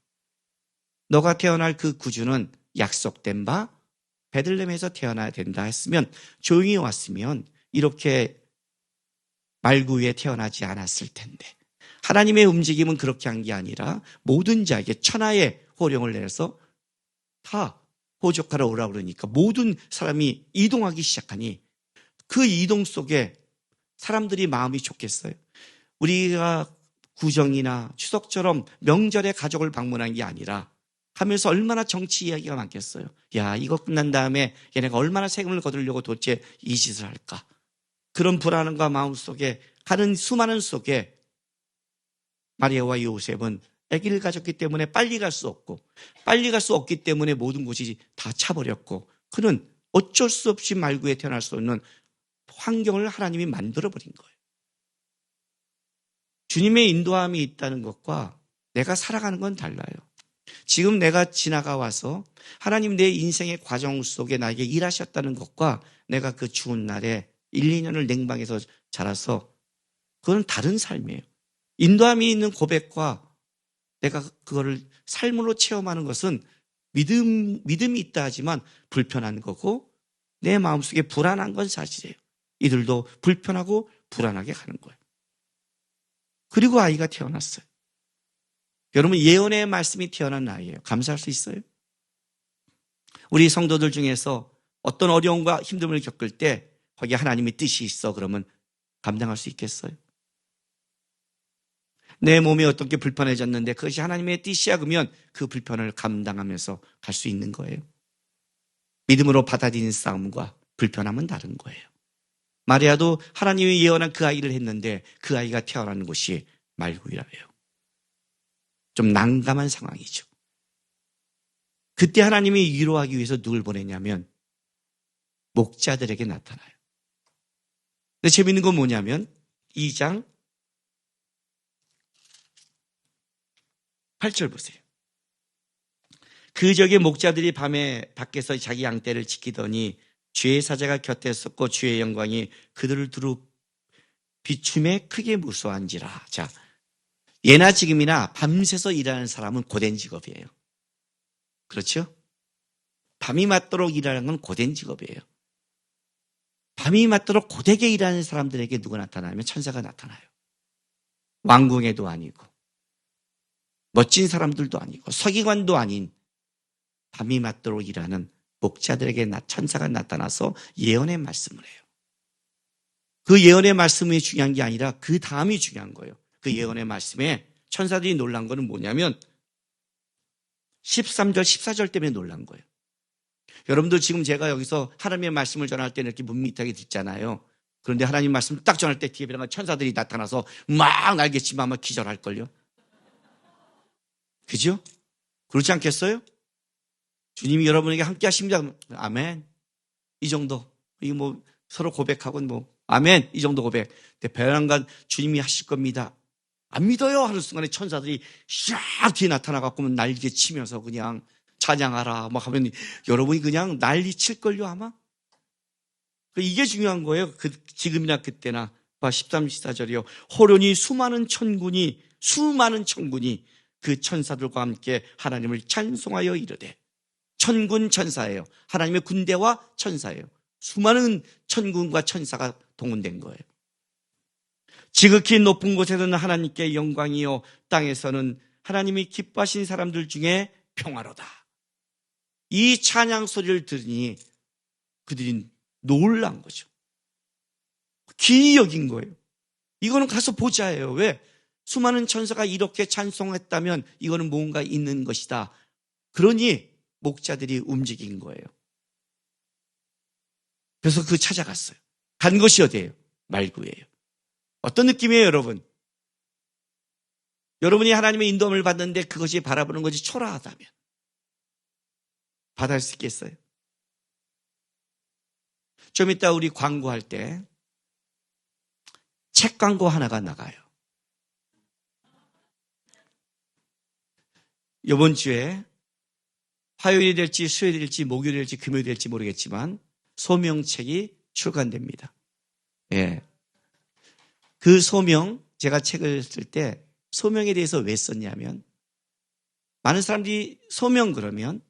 너가 태어날 그 구주는 약속된 바 베들레헴에서 태어나야 된다 했으면, 조용히 왔으면 이렇게 말구 위에 태어나지 않았을 텐데, 하나님의 움직임은 그렇게 한 게 아니라 모든 자에게 천하의 호령을 내서 다 호적하러 오라고 그러니까 모든 사람이 이동하기 시작하니 그 이동 속에 사람들이 마음이 좋겠어요. 우리가 구정이나 추석처럼 명절에 가족을 방문한 게 아니라 하면서 얼마나 정치 이야기가 많겠어요. 야, 이거 끝난 다음에 얘네가 얼마나 세금을 거두려고 도대체 이 짓을 할까. 그런 불안함과 마음 속에 가는 수많은 속에 마리아와 요셉은 아기를 가졌기 때문에 빨리 갈 수 없기 때문에 모든 곳이 다 차버렸고, 그는 어쩔 수 없이 말구에 태어날 수 없는 환경을 하나님이 만들어버린 거예요. 주님의 인도함이 있다는 것과 내가 살아가는 건 달라요. 지금 내가 지나가 와서 하나님 내 인생의 과정 속에 나에게 일하셨다는 것과 내가 그 추운 날에 1, 2년을 냉방에서 자라서 그건 다른 삶이에요. 인도함이 있는 고백과 내가 그거를 삶으로 체험하는 것은 믿음이 있다 하지만 불편한 거고, 내 마음속에 불안한 건 사실이에요. 이들도 불편하고 불안하게 가는 거예요. 그리고 아이가 태어났어요. 여러분, 예언의 말씀이 태어난 아이예요. 감사할 수 있어요? 우리 성도들 중에서 어떤 어려움과 힘듦을 겪을 때 거기에 하나님의 뜻이 있어 그러면 감당할 수 있겠어요? 내 몸이 어떻게 불편해졌는데 그것이 하나님의 뜻이야 그러면 그 불편을 감당하면서 갈 수 있는 거예요. 믿음으로 받아들이는 싸움과 불편함은 다른 거예요. 마리아도 하나님이 예언한 그 아이를 했는데 그 아이가 태어나는 곳이 말구이라요. 좀 난감한 상황이죠. 그때 하나님이 위로하기 위해서 누굴 보내냐면 목자들에게 나타나요. 근데 재밌는 건 뭐냐면 2장 8절 보세요. 그적에 목자들이 밤에 밖에서 자기 양떼를 지키더니 주의 사자가 곁에 섰고 주의 영광이 그들을 두루 비춤에 크게 무서워한지라. 자, 예나 지금이나 밤새서 일하는 사람은 고된 직업이에요. 그렇죠? 밤이 맞도록 일하는 건 고된 직업이에요. 밤이 맞도록 고되게 일하는 사람들에게 누가 나타나면 천사가 나타나요. 왕궁에도 아니고 멋진 사람들도 아니고 서기관도 아닌 밤이 맞도록 일하는 목자들에게 천사가 나타나서 예언의 말씀을 해요. 그 예언의 말씀이 중요한 게 아니라 그 다음이 중요한 거예요. 그 예언의 말씀에 천사들이 놀란 거는 뭐냐면 13절, 14절 때문에 놀란 거예요. 여러분들 지금 제가 여기서 하나님의 말씀을 전할 때는 이렇게 밋밋하게 듣잖아요. 그런데 하나님 말씀을 딱 전할 때 뒤에 천사들이 나타나서 막 날개치면 아마 기절할걸요. 그죠? 그렇지 않겠어요? 주님이 여러분에게 함께 하십니다. 아멘. 이 정도. 이거 뭐 서로 고백하고는 뭐 아멘. 이 정도 고백. 근데 배란간 주님이 하실 겁니다. 안 믿어요 하는 순간에 천사들이 샥 뒤에 나타나갖고 날개 치면서 그냥 찬양하라 막 하면 여러분이 그냥 난리 칠걸요 아마. 이게 중요한 거예요. 지금이나 그때나. 13, 14절이요. 호련히 수많은 천군이 그 천사들과 함께 하나님을 찬송하여 이르되. 천군 천사예요. 하나님의 군대와 천사예요. 수많은 천군과 천사가 동원된 거예요. 지극히 높은 곳에서는 하나님께 영광이요 땅에서는 하나님이 기뻐하신 사람들 중에 평화로다. 이 찬양 소리를 들으니 그들이 놀란 거죠. 기이 여긴 거예요. 이거는 가서 보자예요. 왜? 수많은 천사가 이렇게 찬송했다면 이거는 뭔가 있는 것이다. 그러니 목자들이 움직인 거예요. 그래서 찾아갔어요. 간 것이 어디예요? 말구예요. 어떤 느낌이에요, 여러분? 여러분이 하나님의 인도함을 받는데 그것이 바라보는 것이 초라하다면 받을 수 있겠어요? 좀 이따 우리 광고할 때 책 광고 하나가 나가요. 이번 주에 화요일이 될지 수요일이 될지 목요일이 될지 금요일이 될지 모르겠지만 소명책이 출간됩니다. 예. 그 소명, 제가 책을 쓸 때 소명에 대해서 왜 썼냐면 많은 사람들이 소명 그러면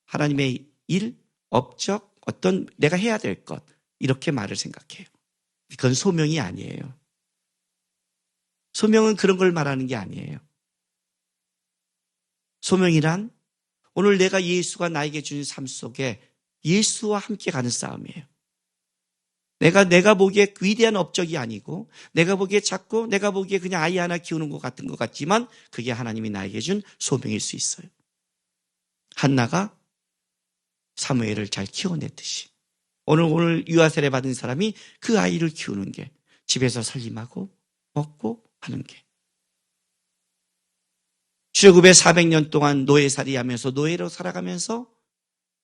하나님의 일, 업적, 어떤 내가 해야 될 것 이렇게 말을 생각해요. 그건 소명이 아니에요. 소명은 그런 걸 말하는 게 아니에요. 소명이란 오늘 내가 예수가 나에게 주신 삶 속에 예수와 함께 가는 싸움이에요. 내가 보기에 위대한 업적이 아니고 내가 보기에 작고 내가 보기에 그냥 아이 하나 키우는 것 같은 것 같지만 그게 하나님이 나에게 준 소명일 수 있어요. 한나가 사무엘을 잘 키워냈듯이 오늘 유아 세례 받은 사람이 그 아이를 키우는 게 집에서 살림하고 먹고 하는 게 출애굽에 400년 동안 노예살이 하면서 노예로 살아가면서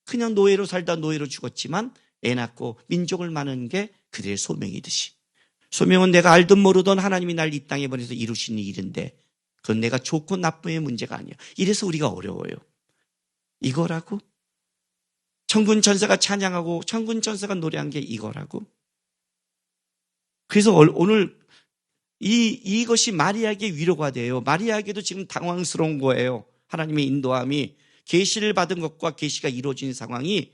그냥 노예로 살다 노예로 죽었지만 애 낳고 민족을 많은 게 그들의 소명이듯이 소명은 내가 알든 모르든 하나님이 날 이 땅에 보내서 이루신 일인데 그건 내가 좋고 나쁨의 문제가 아니야. 이래서 우리가 어려워요. 이거라고? 천군 천사가 찬양하고 천군 천사가 노래한 게 이거라고? 그래서 오늘 이것이 마리아에게 위로가 돼요. 마리아에게도 지금 당황스러운 거예요. 하나님의 인도함이 계시를 받은 것과 계시가 이루어진 상황이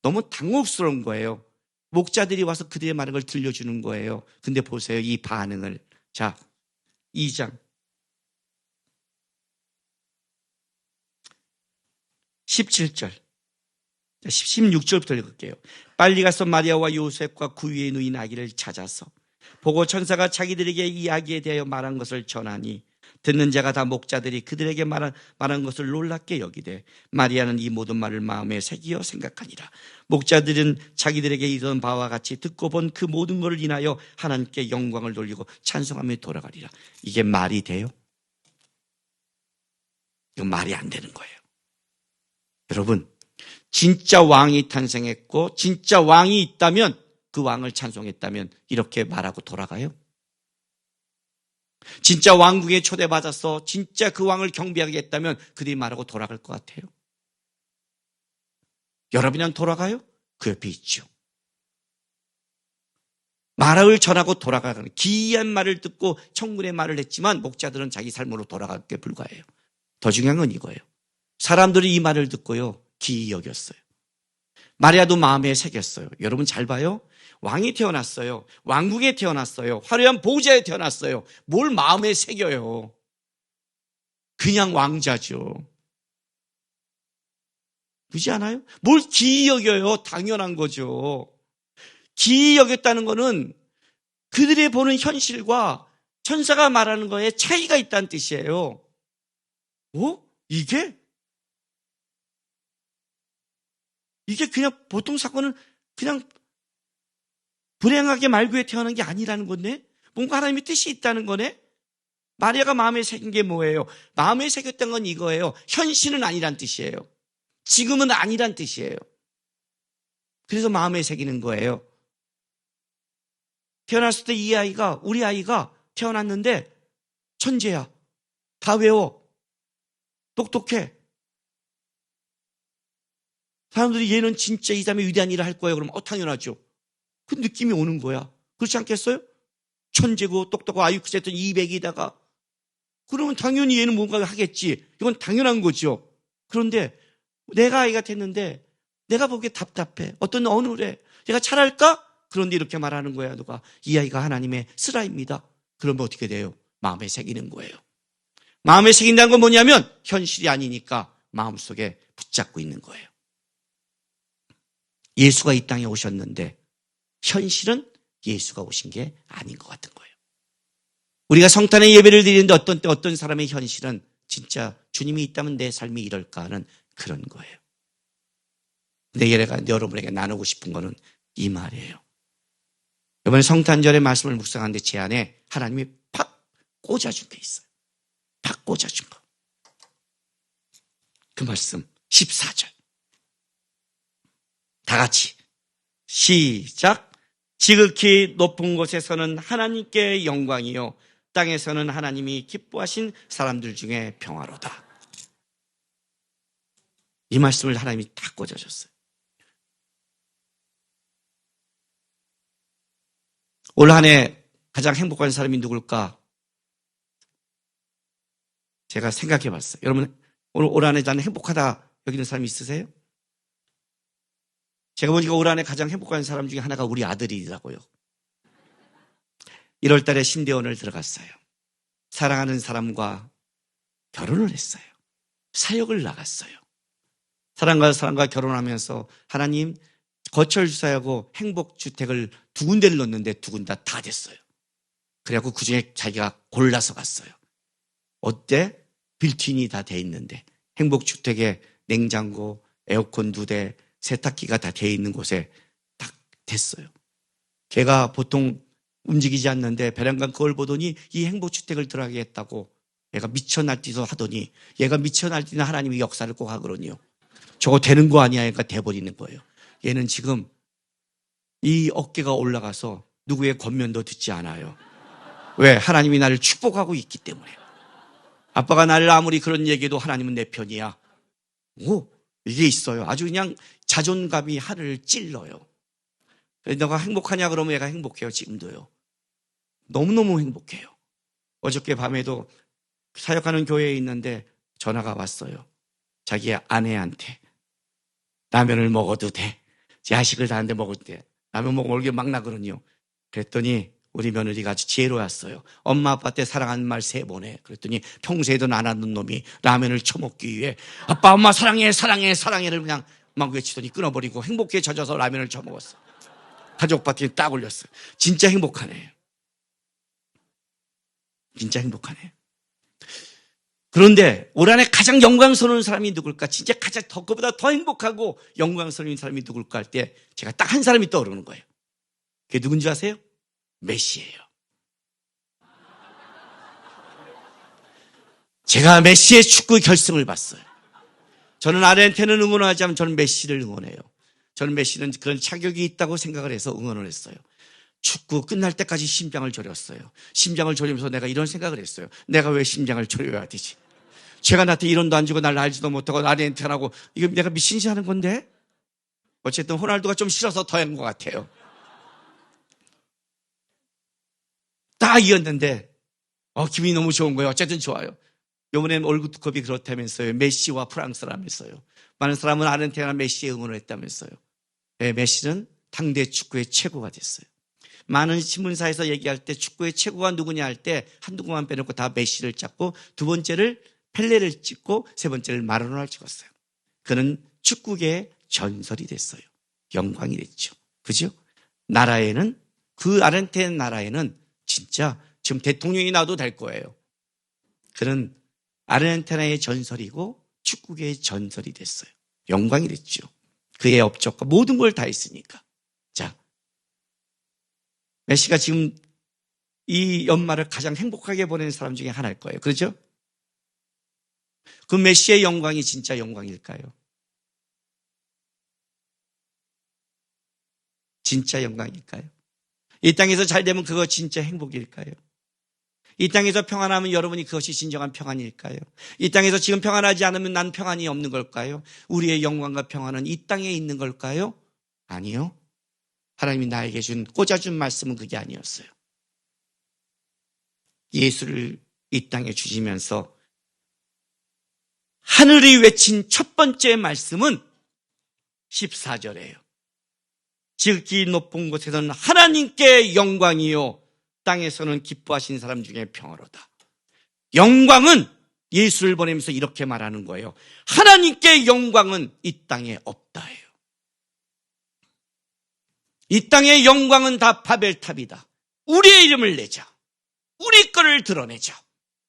너무 당혹스러운 거예요. 목자들이 와서 그들의 말하는 걸 들려주는 거예요. 근데 보세요. 이 반응을. 자, 2장 17절 16절부터 읽을게요. 빨리 가서 마리아와 요셉과 그 위에 누인 아기를 찾아서 보고 천사가 자기들에게 이 아기에 대하여 말한 것을 전하니 듣는 자가 다 목자들이 그들에게 말한 것을 놀랍게 여기되 마리아는 이 모든 말을 마음에 새기어 생각하니라. 목자들은 자기들에게 이르는 바와 같이 듣고 본 그 모든 것을 인하여 하나님께 영광을 돌리고 찬송하며 돌아가리라. 이게 말이 돼요? 이건 말이 안 되는 거예요. 여러분, 진짜 왕이 탄생했고 진짜 왕이 있다면 그 왕을 찬송했다면 이렇게 말하고 돌아가요? 진짜 왕궁에 초대받아서 진짜 그 왕을 경배하게 했다면 그들이 말하고 돌아갈 것 같아요? 여러분이랑 돌아가요? 그 옆에 있죠. 말을 전하고 돌아가는 기이한 말을 듣고 천군의 말을 했지만 목자들은 자기 삶으로 돌아갈 게 불과해요. 더 중요한 건 이거예요. 사람들이 이 말을 듣고요 기이 여겼어요. 마리아도 마음에 새겼어요. 여러분 잘 봐요. 왕이 태어났어요. 왕궁에 태어났어요. 화려한 보좌에 태어났어요. 뭘 마음에 새겨요. 그냥 왕자죠. 그렇지 않아요? 뭘 기이 여겨요. 당연한 거죠. 기이 여겼다는 거는 그들이 보는 현실과 천사가 말하는 거에 차이가 있다는 뜻이에요. 이게 그냥 보통 사건은 그냥 불행하게 말구에 태어난 게 아니라는 건데 뭔가 하나님의 뜻이 있다는 거네. 마리아가 마음에 새긴 게 뭐예요? 마음에 새겼던 건 이거예요. 현실은 아니란 뜻이에요. 지금은 아니란 뜻이에요. 그래서 마음에 새기는 거예요. 태어났을 때 우리 아이가 태어났는데 천재야. 다 외워. 똑똑해. 사람들이 얘는 진짜 이 사람이 위대한 일을 할 거예요. 그러면 당연하죠. 그 느낌이 오는 거야. 그렇지 않겠어요? 천재고 똑똑하고 IQ 세트 200이다가 그러면 당연히 얘는 뭔가 하겠지. 이건 당연한 거죠. 그런데 내가 아이가 됐는데 내가 보기에 답답해. 어느래 내가 잘할까? 그런데 이렇게 말하는 거야. 누가? 이 아이가 하나님의 슬아입니다. 그러면 어떻게 돼요? 마음에 새기는 거예요. 마음에 새긴다는 건 뭐냐면 현실이 아니니까 마음속에 붙잡고 있는 거예요. 예수가 이 땅에 오셨는데 현실은 예수가 오신 게 아닌 것 같은 거예요. 우리가 성탄의 예배를 드리는데 어떤 사람의 현실은 진짜 주님이 있다면 내 삶이 이럴까 하는 그런 거예요. 근데 여러분에게 나누고 싶은 거는 이 말이에요. 이번에 성탄절의 말씀을 묵상하는데 제 안에 하나님이 팍 꽂아준 게 있어요. 팍 꽂아준 거. 그 말씀 14절. 다 같이 시작. 지극히 높은 곳에서는 하나님께 영광이요 땅에서는 하나님이 기뻐하신 사람들 중에 평화로다. 이 말씀을 하나님이 딱 꽂아줬어요. 올 한 해 가장 행복한 사람이 누굴까? 제가 생각해 봤어요. 여러분 오늘 올 한해 나는 행복하다 여기는 사람 있으세요? 제가 보니까 올 한해 가장 행복한 사람 중에 하나가 우리 아들이더라고요. 1월 달에 신대원을 들어갔어요. 사랑하는 사람과 결혼을 했어요. 사역을 나갔어요. 사람과 결혼하면서 하나님 거철주사하고 행복주택을 2군데를 넣었는데 2군 다 됐어요. 그래갖고 그중에 자기가 골라서 갔어요. 어때? 빌트인이 다 돼 있는데 행복주택에 냉장고, 에어컨 2대, 세탁기가 다 돼 있는 곳에 딱 됐어요. 걔가 보통 움직이지 않는데 베란간 그걸 보더니 이 행복주택을 들어가게 했다고 얘가 미쳐 날뛰서 하더니 얘가 미쳐 날뛰는 하나님의 역사를 꼭 하거든요. 저거 되는 거 아니야? 그러니까 돼버리는 거예요. 얘는 지금 이 어깨가 올라가서 누구의 권면도 듣지 않아요. 왜? 하나님이 나를 축복하고 있기 때문에. 아빠가 나를 아무리 그런 얘기해도 하나님은 내 편이야. 오, 이게 있어요. 아주 그냥 자존감이 하늘을 찔러요. 너가 행복하냐 그러면 얘가 행복해요. 지금도요. 너무너무 행복해요. 어저께 밤에도 사역하는 교회에 있는데 전화가 왔어요. 자기 아내한테 라면을 먹어도 돼. 야식을 다 하는데 먹어도 돼. 라면 먹으면 얼굴이 막 나거든요. 그랬더니 우리 며느리가 아주 지혜로웠어요. 엄마 아빠한테 사랑하는 말 3번 해. 그랬더니 평소에도 안 하는 놈이 라면을 처먹기 위해 아빠 엄마 사랑해 사랑해 사랑해를 그냥 막 외치더니 끊어버리고 행복에 젖어서 라면을 처먹었어. 가족 파티에 딱 올렸어요. 진짜 행복하네. 진짜 행복하네. 그런데 올 한해 가장 영광스러운 사람이 누굴까? 진짜 가장 그보다 더 행복하고 영광스러운 사람이 누굴까 할 때 제가 딱 한 사람이 떠오르는 거예요. 그게 누군지 아세요? 메시예요. 제가 메시의 축구 결승을 봤어요. 저는 아르헨티나를 응원하지 않으면 저는 메시를 응원해요. 저는 메시는 그런 자격이 있다고 생각을 해서 응원을 했어요. 축구 끝날 때까지 심장을 졸였어요. 심장을 졸이면서 내가 이런 생각을 했어요. 내가 왜 심장을 졸여야 되지? 제가 나한테 이론도 안 주고 날 알지도 못하고 아르헨티나라고 이거 내가 미친 짓 하는 건데? 어쨌든 호날두가 좀 싫어서 더 한 것 같아요. 딱 이겼는데 기분이 너무 좋은 거예요. 어쨌든 좋아요. 이번엔 월드컵이 그렇다면서요. 메시와 프랑스라면서요. 많은 사람은 아르헨티나 메시에 응원을 했다면서요. 네, 메시는 당대 축구의 최고가 됐어요. 많은 신문사에서 얘기할 때 축구의 최고가 누구냐 할 때 한두 군만 빼놓고 다 메시를 잡고 2번째를 펠레를 찍고 3번째를 마라도나를 찍었어요. 그는 축구계의 전설이 됐어요. 영광이 됐죠. 그죠? 나라에는 그 아르헨티나 나라에는 진짜 지금 대통령이 나도 될 거예요. 그는 아르헨티나의 전설이고 축구계의 전설이 됐어요. 영광이 됐죠. 그의 업적과 모든 걸 다 했으니까. 자, 메시가 지금 이 연말을 가장 행복하게 보내는 사람 중에 하나일 거예요. 그렇죠? 그 메시의 영광이 진짜 영광일까요? 진짜 영광일까요? 이 땅에서 잘 되면 그거 진짜 행복일까요? 이 땅에서 평안하면 여러분이 그것이 진정한 평안일까요? 이 땅에서 지금 평안하지 않으면 난 평안이 없는 걸까요? 우리의 영광과 평안은 이 땅에 있는 걸까요? 아니요. 하나님이 나에게 꽂아준 말씀은 그게 아니었어요. 예수를 이 땅에 주시면서 하늘이 외친 첫 번째 말씀은 14절이에요. 지극히 높은 곳에서는 하나님께 영광이요 땅에서는 기뻐하신 사람 중에 평화로다. 영광은 예수를 보내면서 이렇게 말하는 거예요. 하나님께 영광은 이 땅에 없다예요. 이 땅의 영광은 다 바벨탑이다. 우리의 이름을 내자. 우리 거를 드러내자.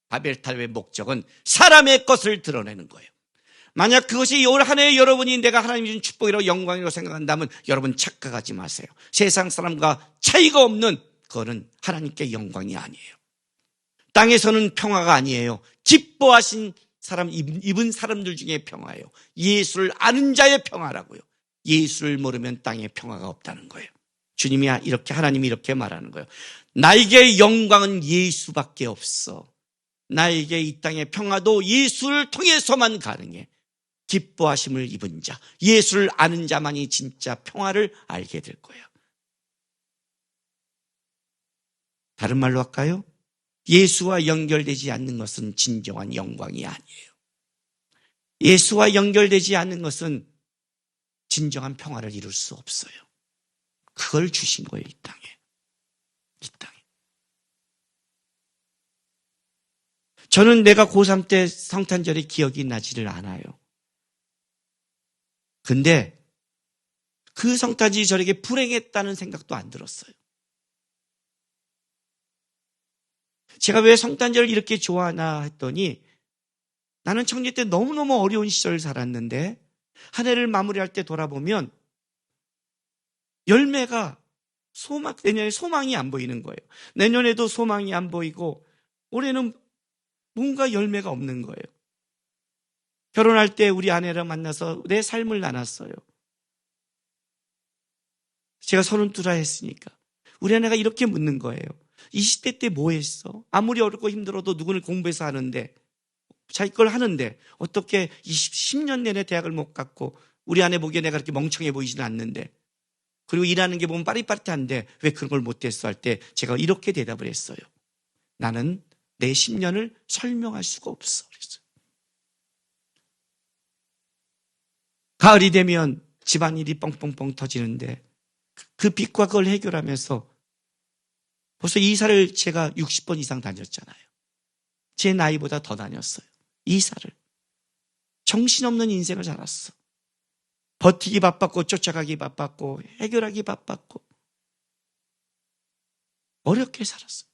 바벨탑의 목적은 사람의 것을 드러내는 거예요. 만약 그것이 올 한 해 여러분이 내가 하나님이 준 축복이라고 영광이라고 생각한다면 여러분 착각하지 마세요. 세상 사람과 차이가 없는 그거는 하나님께 영광이 아니에요. 땅에서는 평화가 아니에요. 기뻐하신 사람, 입은 사람들 중에 평화예요. 예수를 아는 자의 평화라고요. 예수를 모르면 땅에 평화가 없다는 거예요. 주님이 이렇게, 하나님이 이렇게 말하는 거예요. 나에게 영광은 예수밖에 없어. 나에게 이 땅의 평화도 예수를 통해서만 가능해. 기뻐하심을 입은 자, 예수를 아는 자만이 진짜 평화를 알게 될 거예요. 다른 말로 할까요? 예수와 연결되지 않는 것은 진정한 영광이 아니에요. 예수와 연결되지 않는 것은 진정한 평화를 이룰 수 없어요. 그걸 주신 거예요, 이 땅에. 이 땅에. 저는 내가 고3 때 성탄절이 기억이 나지를 않아요. 근데 그 성탄절이 저에게 불행했다는 생각도 안 들었어요. 제가 왜 성탄절을 이렇게 좋아하나 했더니 나는 청년 때 너무너무 어려운 시절을 살았는데 한 해를 마무리할 때 돌아보면 열매가 내년에 소망이 안 보이는 거예요. 내년에도 소망이 안 보이고 올해는 뭔가 열매가 없는 거예요. 결혼할 때 우리 아내랑 만나서 내 삶을 나눴어요. 제가 32라 했으니까 우리 아내가 이렇게 묻는 거예요. 20대 때 뭐 했어? 아무리 어렵고 힘들어도 누구는 공부해서 하는데 자기 걸 하는데 어떻게 10년 내내 대학을 못 갔고 우리 아내 보기에 내가 그렇게 멍청해 보이지는 않는데 그리고 일하는 게 보면 빠릿빠릿한데 왜 그런 걸 못했어 할 때 제가 이렇게 대답을 했어요. 나는 내 10년을 설명할 수가 없어. 그랬어요. 가을이 되면 집안일이 뻥뻥뻥 터지는데 그 빚과 그걸 해결하면서 벌써 이사를 제가 60번 이상 다녔잖아요. 제 나이보다 더 다녔어요. 이사를. 정신없는 인생을 살았어. 버티기 바빴고 쫓아가기 바빴고 해결하기 바빴고 어렵게 살았어요.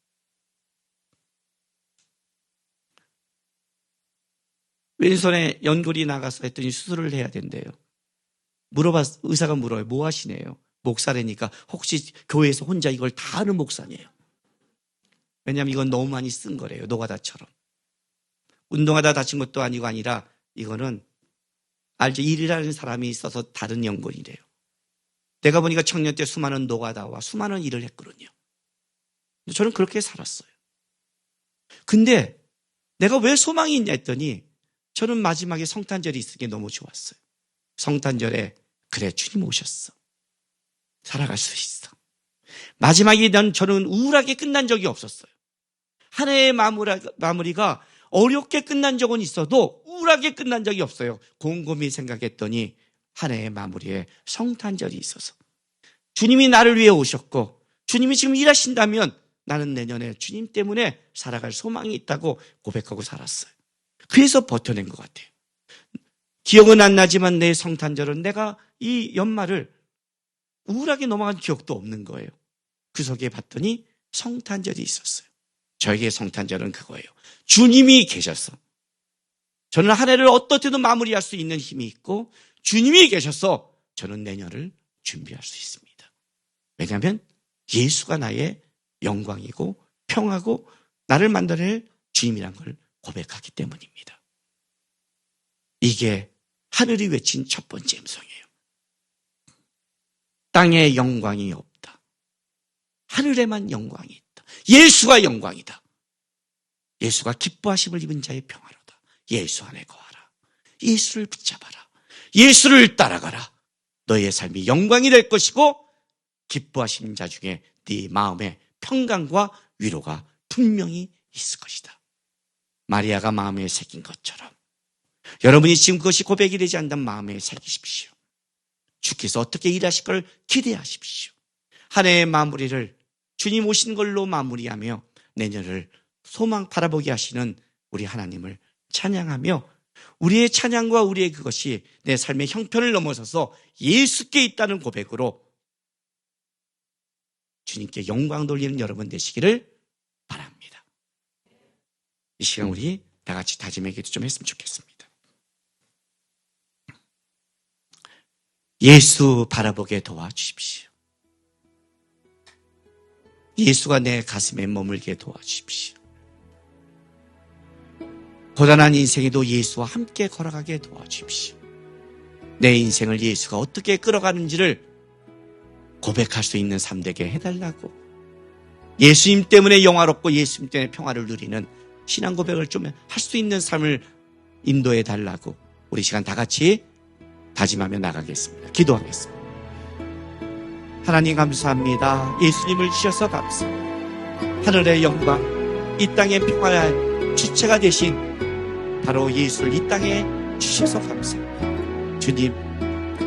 왼손에 연골이 나가서 했더니 수술을 해야 된대요. 의사가 물어요. 뭐 하시네요? 목사라니까 혹시 교회에서 혼자 이걸 다 하는 목사네요. 왜냐하면 이건 너무 많이 쓴 거래요. 노가다처럼. 운동하다 다친 것도 아니라 이거는 알죠? 일이라는 사람이 있어서 다른 연골이래요. 내가 보니까 청년 때 수많은 노가다와 수많은 일을 했거든요. 저는 그렇게 살았어요. 근데 내가 왜 소망이 있냐 했더니 저는 마지막에 성탄절이 있을 게 너무 좋았어요. 성탄절에 그래 주님 오셨어. 살아갈 수 있어. 마지막에 저는 우울하게 끝난 적이 없었어요. 한 해의 마무리가 어렵게 끝난 적은 있어도 우울하게 끝난 적이 없어요. 곰곰이 생각했더니 한 해의 마무리에 성탄절이 있어서 주님이 나를 위해 오셨고 주님이 지금 일하신다면 나는 내년에 주님 때문에 살아갈 소망이 있다고 고백하고 살았어요. 그래서 버텨낸 것 같아요. 기억은 안 나지만 내 성탄절은 내가 이 연말을 우울하게 넘어간 기억도 없는 거예요. 그 속에 봤더니 성탄절이 있었어요. 저에게 성탄절은 그거예요. 주님이 계셔서 저는 한 해를 어떻게든 마무리할 수 있는 힘이 있고 주님이 계셔서 저는 내년을 준비할 수 있습니다. 왜냐하면 예수가 나의 영광이고 평하고 나를 만들어낼 주님이란 걸 고백하기 때문입니다. 이게 하늘이 외친 첫 번째 음성이에요. 땅에 영광이 없다. 하늘에만 영광이 있다. 예수가 영광이다. 예수가 기뻐하심을 입은 자의 평화로다. 예수 안에 거하라. 예수를 붙잡아라. 예수를 따라가라. 너의 삶이 영광이 될 것이고 기뻐하시는 자 중에 네 마음에 평강과 위로가 분명히 있을 것이다. 마리아가 마음에 새긴 것처럼 여러분이 지금 그것이 고백이 되지 않는 마음에 새기십시오. 주께서 어떻게 일하실 걸 기대하십시오. 한 해의 마무리를 주님 오신 걸로 마무리하며 내년을 소망 바라보게 하시는 우리 하나님을 찬양하며 우리의 찬양과 우리의 그것이 내 삶의 형편을 넘어서서 예수께 있다는 고백으로 주님께 영광 돌리는 여러분 되시기를 바랍니다. 이 시간 우리 다 같이 다짐의 기도 좀 했으면 좋겠습니다. 예수 바라보게 도와주십시오. 예수가 내 가슴에 머물게 도와주십시오. 고단한 인생에도 예수와 함께 걸어가게 도와주십시오. 내 인생을 예수가 어떻게 끌어가는지를 고백할 수 있는 삶 되게 해달라고, 예수님 때문에 영화롭고 예수님 때문에 평화를 누리는 신앙 고백을 좀 할 수 있는 삶을 인도해 달라고 우리 시간 다 같이 다짐하며 나가겠습니다. 기도하겠습니다. 하나님 감사합니다. 예수님을 주셔서 감사합니다. 하늘의 영광, 이 땅의 평화의 주체가 되신 바로 예수를 이 땅에 주셔서 감사합니다. 주님,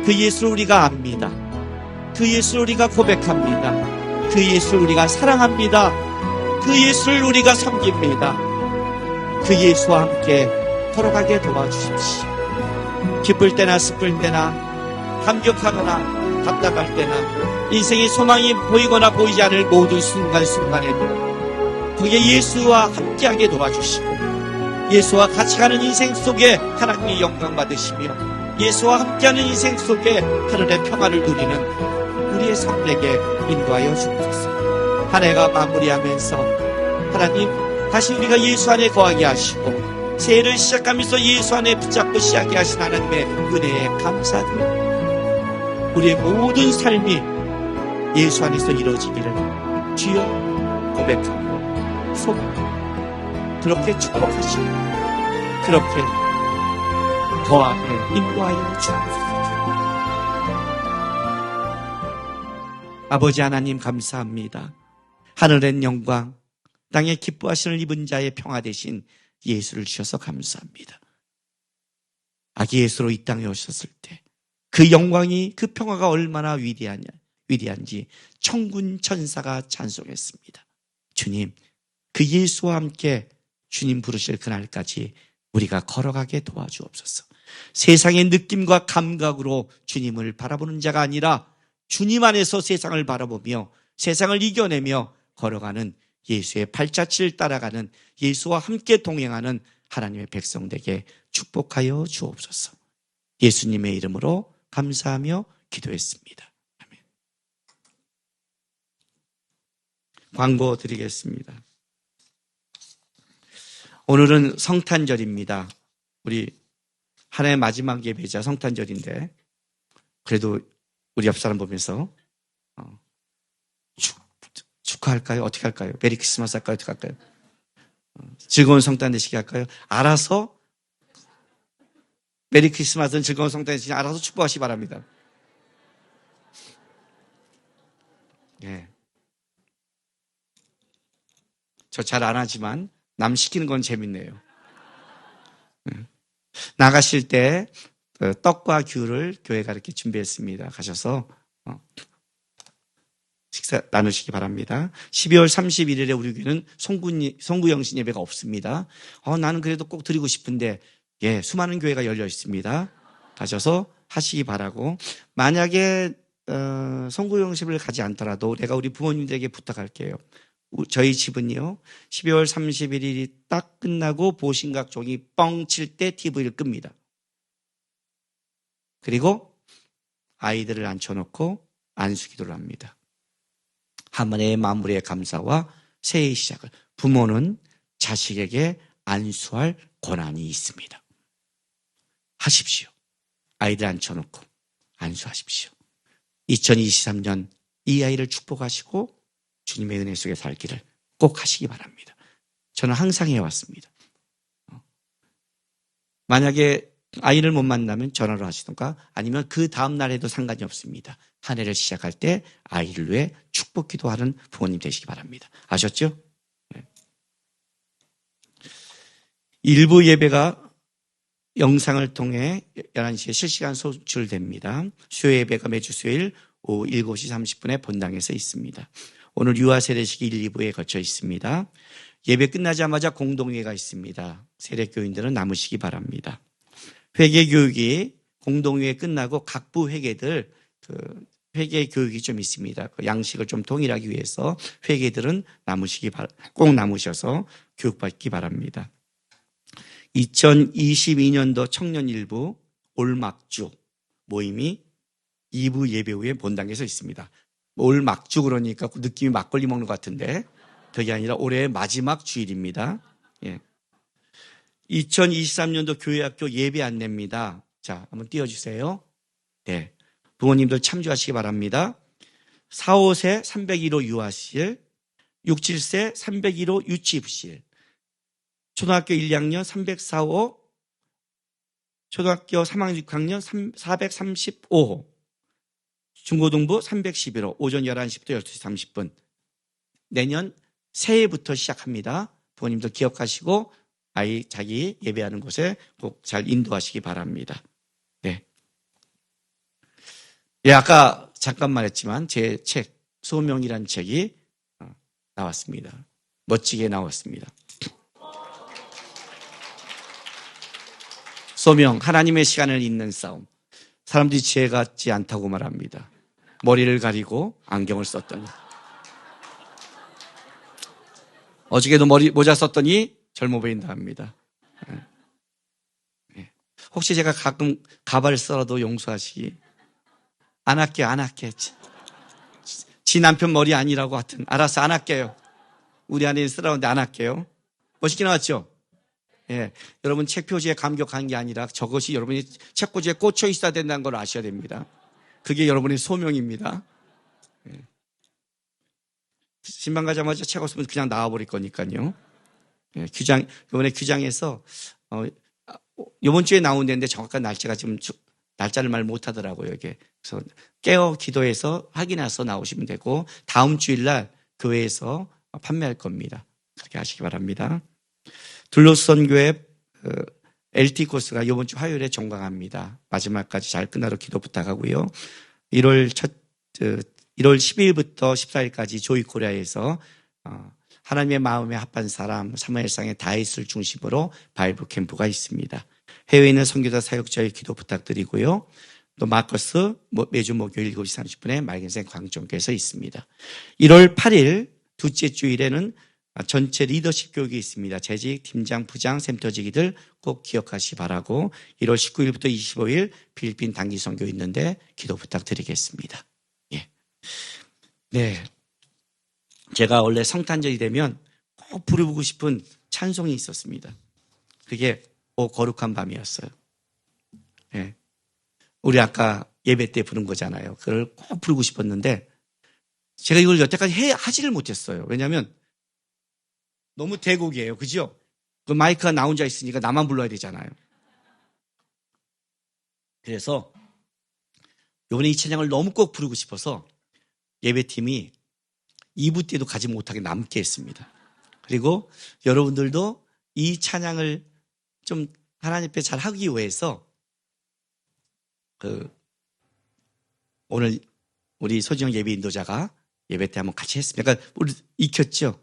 그 예수를 우리가 압니다. 그 예수를 우리가 고백합니다. 그 예수를 우리가 사랑합니다. 그 예수를 우리가 섬깁니다. 그 예수와 함께 걸어가게 도와주십시오. 기쁠 때나 슬플 때나 감격하거나 답답할 때나 인생의 소망이 보이거나 보이지 않을 모든 순간순간에도 거기에 예수와 함께하게 도와주시고 예수와 같이 가는 인생 속에 하나님의 영광 받으시며 예수와 함께하는 인생 속에 하늘의 평안을 누리는 우리의 삶에게 인도하여 주옵소서. 한 해가 마무리하면서 하나님 다시 우리가 예수 안에 거하게 하시고 새해를 시작하면서 예수 안에 붙잡고 시작하게 하신 하나님의 은혜에 감사드립니다. 우리의 모든 삶이 예수 안에서 이루어지기를 주여 고백하고 소망하고 그렇게 축복하시고 그렇게 거하게 인도하여 주옵소서. 아버지 하나님 감사합니다. 하늘의 영광 땅에 기뻐하시는 입은 자의 평화 대신 예수를 주셔서 감사합니다. 아기 예수로 이 땅에 오셨을 때 그 영광이 그 평화가 얼마나 위대한지 천군 천사가 찬송했습니다. 주님, 그 예수와 함께 주님 부르실 그날까지 우리가 걸어가게 도와주옵소서. 세상의 느낌과 감각으로 주님을 바라보는 자가 아니라 주님 안에서 세상을 바라보며 세상을 이겨내며 걸어가는 예수의 발자취를 따라가는 예수와 함께 동행하는 하나님의 백성 되게 축복하여 주옵소서. 예수님의 이름으로 감사하며 기도했습니다. 아멘. 광고 드리겠습니다. 오늘은 성탄절입니다. 우리 한 해 마지막 예배자 성탄절인데 그래도 우리 옆 사람 보면서 축하할까요? 어떻게 할까요? 메리 크리스마스 할까요? 어떻게 할까요? 즐거운 성탄 되시게 할까요? 알아서 메리 크리스마스는 즐거운 성탄 되시게 알아서 축복하시기 바랍니다. 예. 저 잘 안 하지만 남 시키는 건 재밌네요. 나가실 때 떡과 귤을 교회가 이렇게 준비했습니다. 가셔서 식사 나누시기 바랍니다. 12월 31일에 우리 교회는 송구영신 예배가 없습니다. 나는 그래도 꼭 드리고 싶은데 예, 수많은 교회가 열려 있습니다. 가셔서 하시기 바라고 만약에 송구영신을 가지 않더라도 내가 우리 부모님들에게 부탁할게요. 저희 집은요 12월 31일이 딱 끝나고 보신각 종이 뻥 칠 때 TV를 끕니다. 그리고 아이들을 앉혀놓고 안수기도를 합니다. 한 번의 마무리의 감사와 새해의 시작을 부모는 자식에게 안수할 권한이 있습니다. 하십시오. 아이들 앉혀놓고 안수하십시오. 2023년 이 아이를 축복하시고 주님의 은혜 속에 살기를 꼭 하시기 바랍니다. 저는 항상 해왔습니다. 만약에 아이를 못 만나면 전화로 하시던가 아니면 그 다음 날에도 상관이 없습니다. 한 해를 시작할 때 아이를 위해 축복 기도하는 부모님 되시기 바랍니다. 아셨죠? 네. 일부 예배가 영상을 통해 11시에 실시간 송출됩니다. 수요 예배가 매주 수요일 오후 7시 30분에 본당에서 있습니다. 오늘 유아 세례식이 1, 2부에 거쳐 있습니다. 예배 끝나자마자 공동회가 있습니다. 세례교인들은 남으시기 바랍니다. 회계교육이 공동회에 끝나고 각부 회계들 회계교육이 좀 있습니다. 그 양식을 좀 통일하기 위해서 회계들은 꼭 남으셔서 교육받기 바랍니다. 2022년도 청년일부 올막주 모임이 2부 예배 후에 본당에서 있습니다. 올 막주 그러니까 느낌이 막걸리 먹는 것 같은데 그게 아니라 올해의 마지막 주일입니다. 예. 2023년도 교회학교 예배 안내입니다. 자, 한번 띄워주세요. 네. 부모님들 참조하시기 바랍니다. 4, 5세 301호 유아실, 6, 7세 301호 유치부실, 초등학교 1, 2학년 304호, 초등학교 3학년 6학년 435호, 중고등부 311호, 오전 11시부터 12시 30분. 내년 새해부터 시작합니다. 부모님들 기억하시고 아이 자기 예배하는 곳에 꼭 잘 인도하시기 바랍니다. 네. 예, 아까 잠깐 말했지만 제 책 소명이라는 책이 나왔습니다. 멋지게 나왔습니다. 소명, 하나님의 시간을 잇는 싸움. 사람들이 지혜 같지 않다고 말합니다. 머리를 가리고 안경을 썼더니, 어저께도 모자 썼더니 젊어 보인다 합니다. 혹시 제가 가끔 가발을 써도 용서하시기. 안 할게요. 지 남편 머리 아니라고 하여튼 알아서 안 할게요. 우리 아내는 쓰라는데 안 할게요. 멋있게 나왔죠? 예, 여러분 책 표지에 감격한 게 아니라 저것이 여러분이 책 표지에 꽂혀 있어야 된다는 걸 아셔야 됩니다. 그게 여러분의 소명입니다. 예. 신방 가자마자 책 없으면 그냥 나와버릴 거니까요. 예, 이번에 규장에서 이번 주에 나온다는데 정확한 날짜가 지금 날짜를 말 못하더라고요. 이게 그래서 깨어 기도해서 확인해서 나오시면 되고 다음 주일날 교회에서 판매할 겁니다. 그렇게 하시기 바랍니다. 둘로스 선교회 LT 코스가 이번 주 화요일에 종강합니다. 마지막까지 잘 끝나도록 기도 부탁하고요. 1월 12일부터 14일까지 조이코리아에서 하나님의 마음에 합한 사람 사무엘상의 다윗을 중심으로 바이블 캠프가 있습니다. 해외에 있는 선교사 사역자의 기도 부탁드리고요. 또 마커스 매주 목요일 7시 30분에 맑은생 광종교에서 있습니다. 1월 8일 둘째 주일에는 전체 리더십 교육이 있습니다. 재직, 팀장, 부장, 센터직이들 꼭 기억하시 바라고 1월 19일부터 25일 필리핀 단기 선교 있는데 기도 부탁드리겠습니다. 예. 네. 제가 원래 성탄절이 되면 꼭 부르고 싶은 찬송이 있었습니다. 그게 오 거룩한 밤이었어요. 예. 우리 아까 예배 때 부른 거잖아요. 그걸 꼭 부르고 싶었는데 제가 이걸 여태까지 하지를 못했어요. 왜냐하면 너무 대곡이에요. 그죠? 그 마이크가 나 혼자 있으니까 나만 불러야 되잖아요. 그래서 이번에 이 찬양을 너무 꼭 부르고 싶어서 예배팀이 2부 때도 가지 못하게 남게 했습니다. 그리고 여러분들도 이 찬양을 좀 하나님 앞에 잘 하기 위해서 오늘 우리 소지영 예배 인도자가 예배 때 한번 같이 했습니다. 그러니까 우리 익혔죠.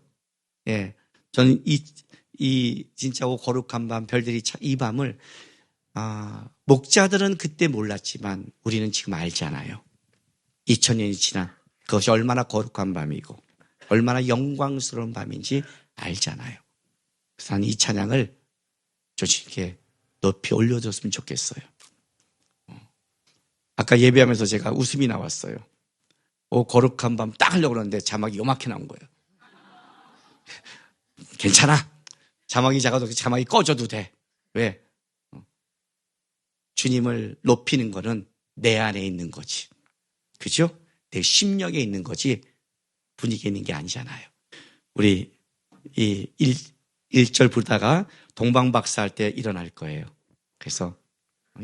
예, 저는 이 진짜 거룩한 밤 별들이 이 밤을 목자들은 그때 몰랐지만 우리는 지금 알잖아요. 2000년이 지난 그것이 얼마나 거룩한 밤이고 얼마나 영광스러운 밤인지 알잖아요. 그래서 이 찬양을 조직에 높이 올려줬으면 좋겠어요. 아까 예배하면서 제가 웃음이 나왔어요. 거룩한 밤 딱 하려고 그러는데 자막이 요만하게 나온 거예요. 괜찮아. 자막이 작아도 자막이 꺼져도 돼. 왜? 주님을 높이는 거는 내 안에 있는 거지. 그죠? 내 심령에 있는 거지 분위기에 있는 게 아니잖아요. 우리 이 1절 부르다가 동방박사 할 때 일어날 거예요. 그래서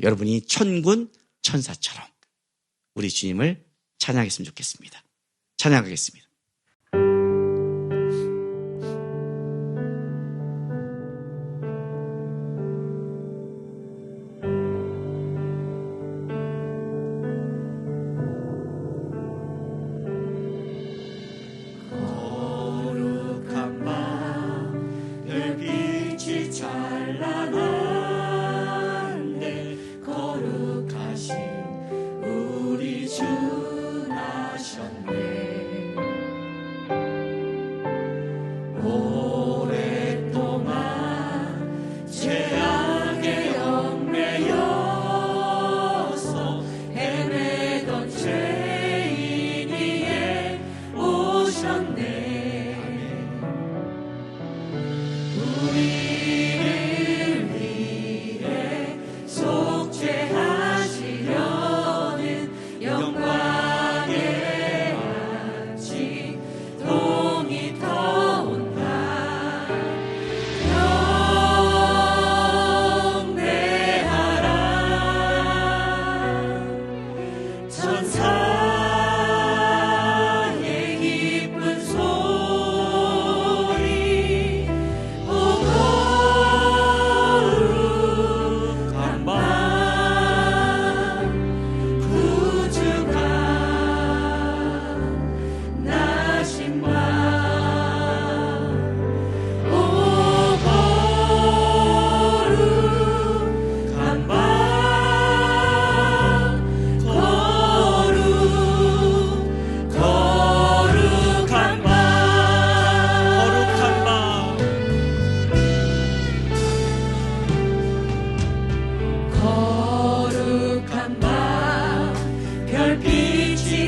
여러분이 천군 천사처럼 우리 주님을 찬양했으면 좋겠습니다. 찬양하겠습니다.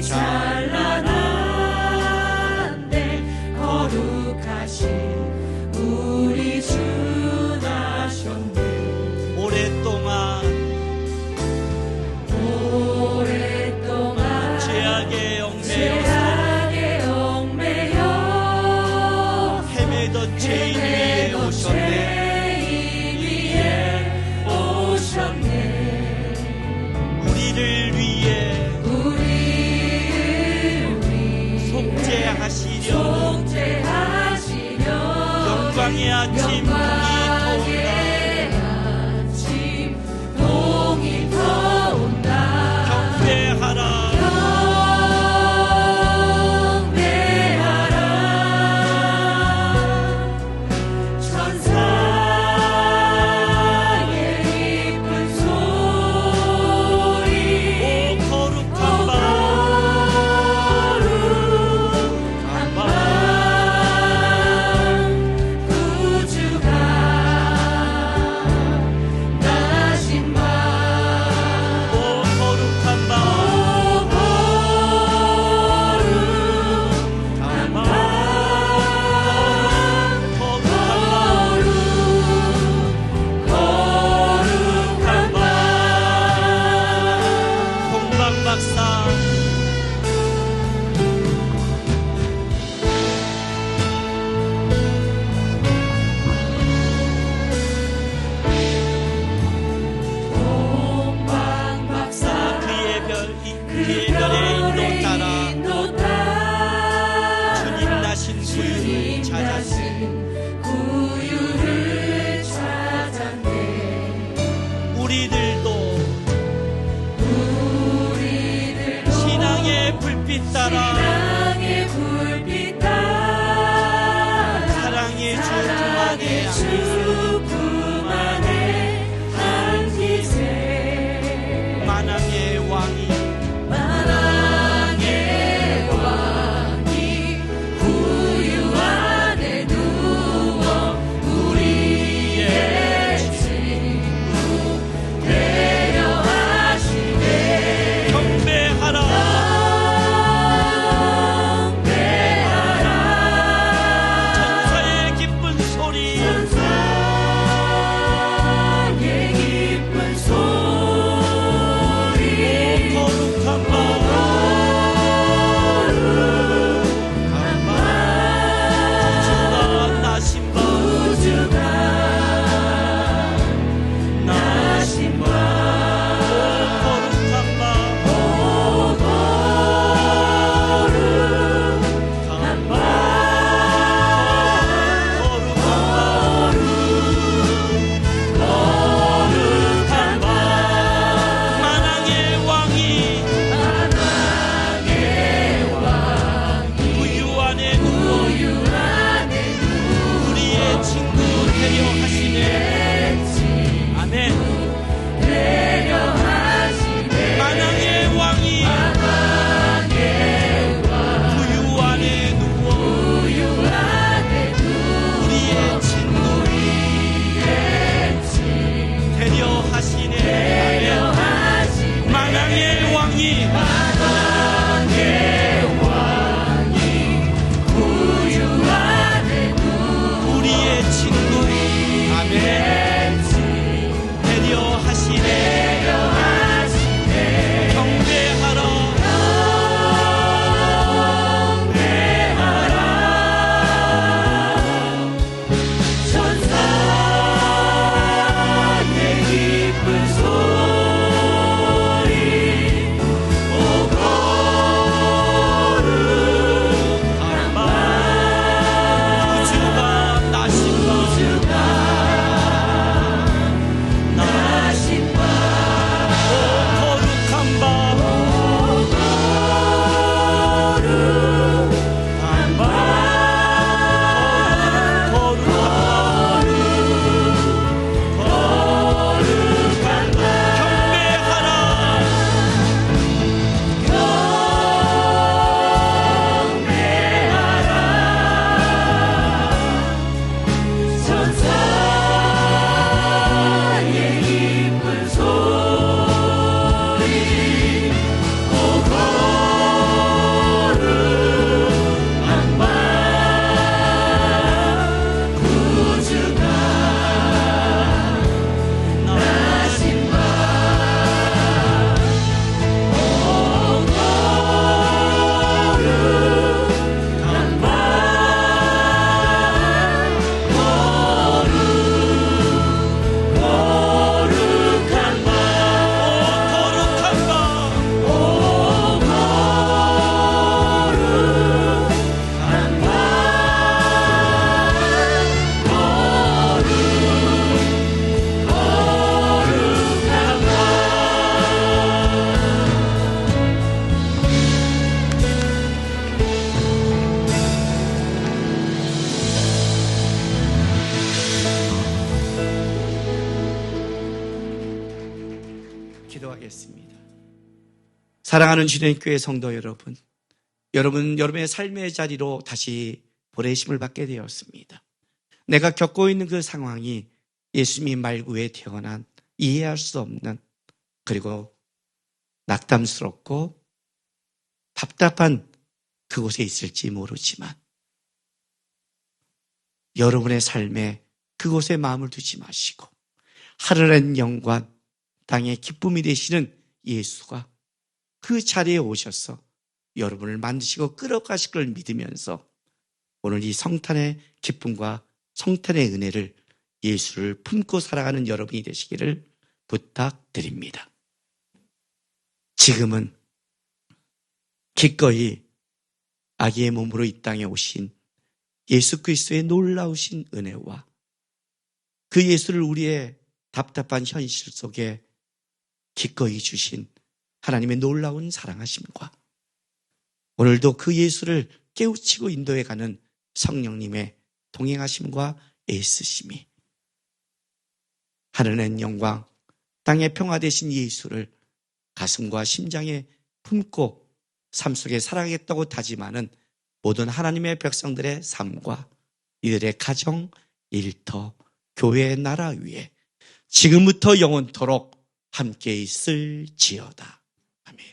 찬란한데 거룩하신 우리 주 나셨네. 오랫동안 죄악에 얽매여 헤매던 죄인 위에 오셨네. 우리를 위해 속죄하시려 영광의 아침 동이 터온다. 경배하라. 구유를 찾았네. 우리들도 신앙의 불빛 따라 사랑의 주 그만의 한기세 만왕의 왕이 구유 안에 누워 우리의 친구 되려 하시네. 경배하라. 경배하라. 기도하겠습니다. 사랑하는 주님의 교회 성도 여러분, 여러분의 삶의 자리로 다시 보내심을 받게 되었습니다. 내가 겪고 있는 그 상황이 예수님 말구에 태어난 이해할 수 없는, 그리고 낙담스럽고 답답한 그곳에 있을지 모르지만 여러분의 삶에 그곳에 마음을 두지 마시고 하늘의 영광, 땅의 기쁨이 되시는 예수가 그 자리에 오셔서 여러분을 만드시고 끌어가실 걸 믿으면서 오늘 이 성탄의 기쁨과 성탄의 은혜를, 예수를 품고 살아가는 여러분이 되시기를 부탁드립니다. 지금은 기꺼이 아기의 몸으로 이 땅에 오신 예수 그리스도의 놀라우신 은혜와 그 예수를 우리의 답답한 현실 속에 기꺼이 주신 하나님의 놀라운 사랑하심과 오늘도 그 예수를 깨우치고 인도해가는 성령님의 동행하심과 애쓰심이 하늘의 영광, 땅의 평화 되신 예수를 가슴과 심장에 품고 삶 속에 살아가겠다고 다짐하는 모든 하나님의 백성들의 삶과 이들의 가정, 일터, 교회의 나라 위에 지금부터 영원토록 함께 있을지어다. 아멘.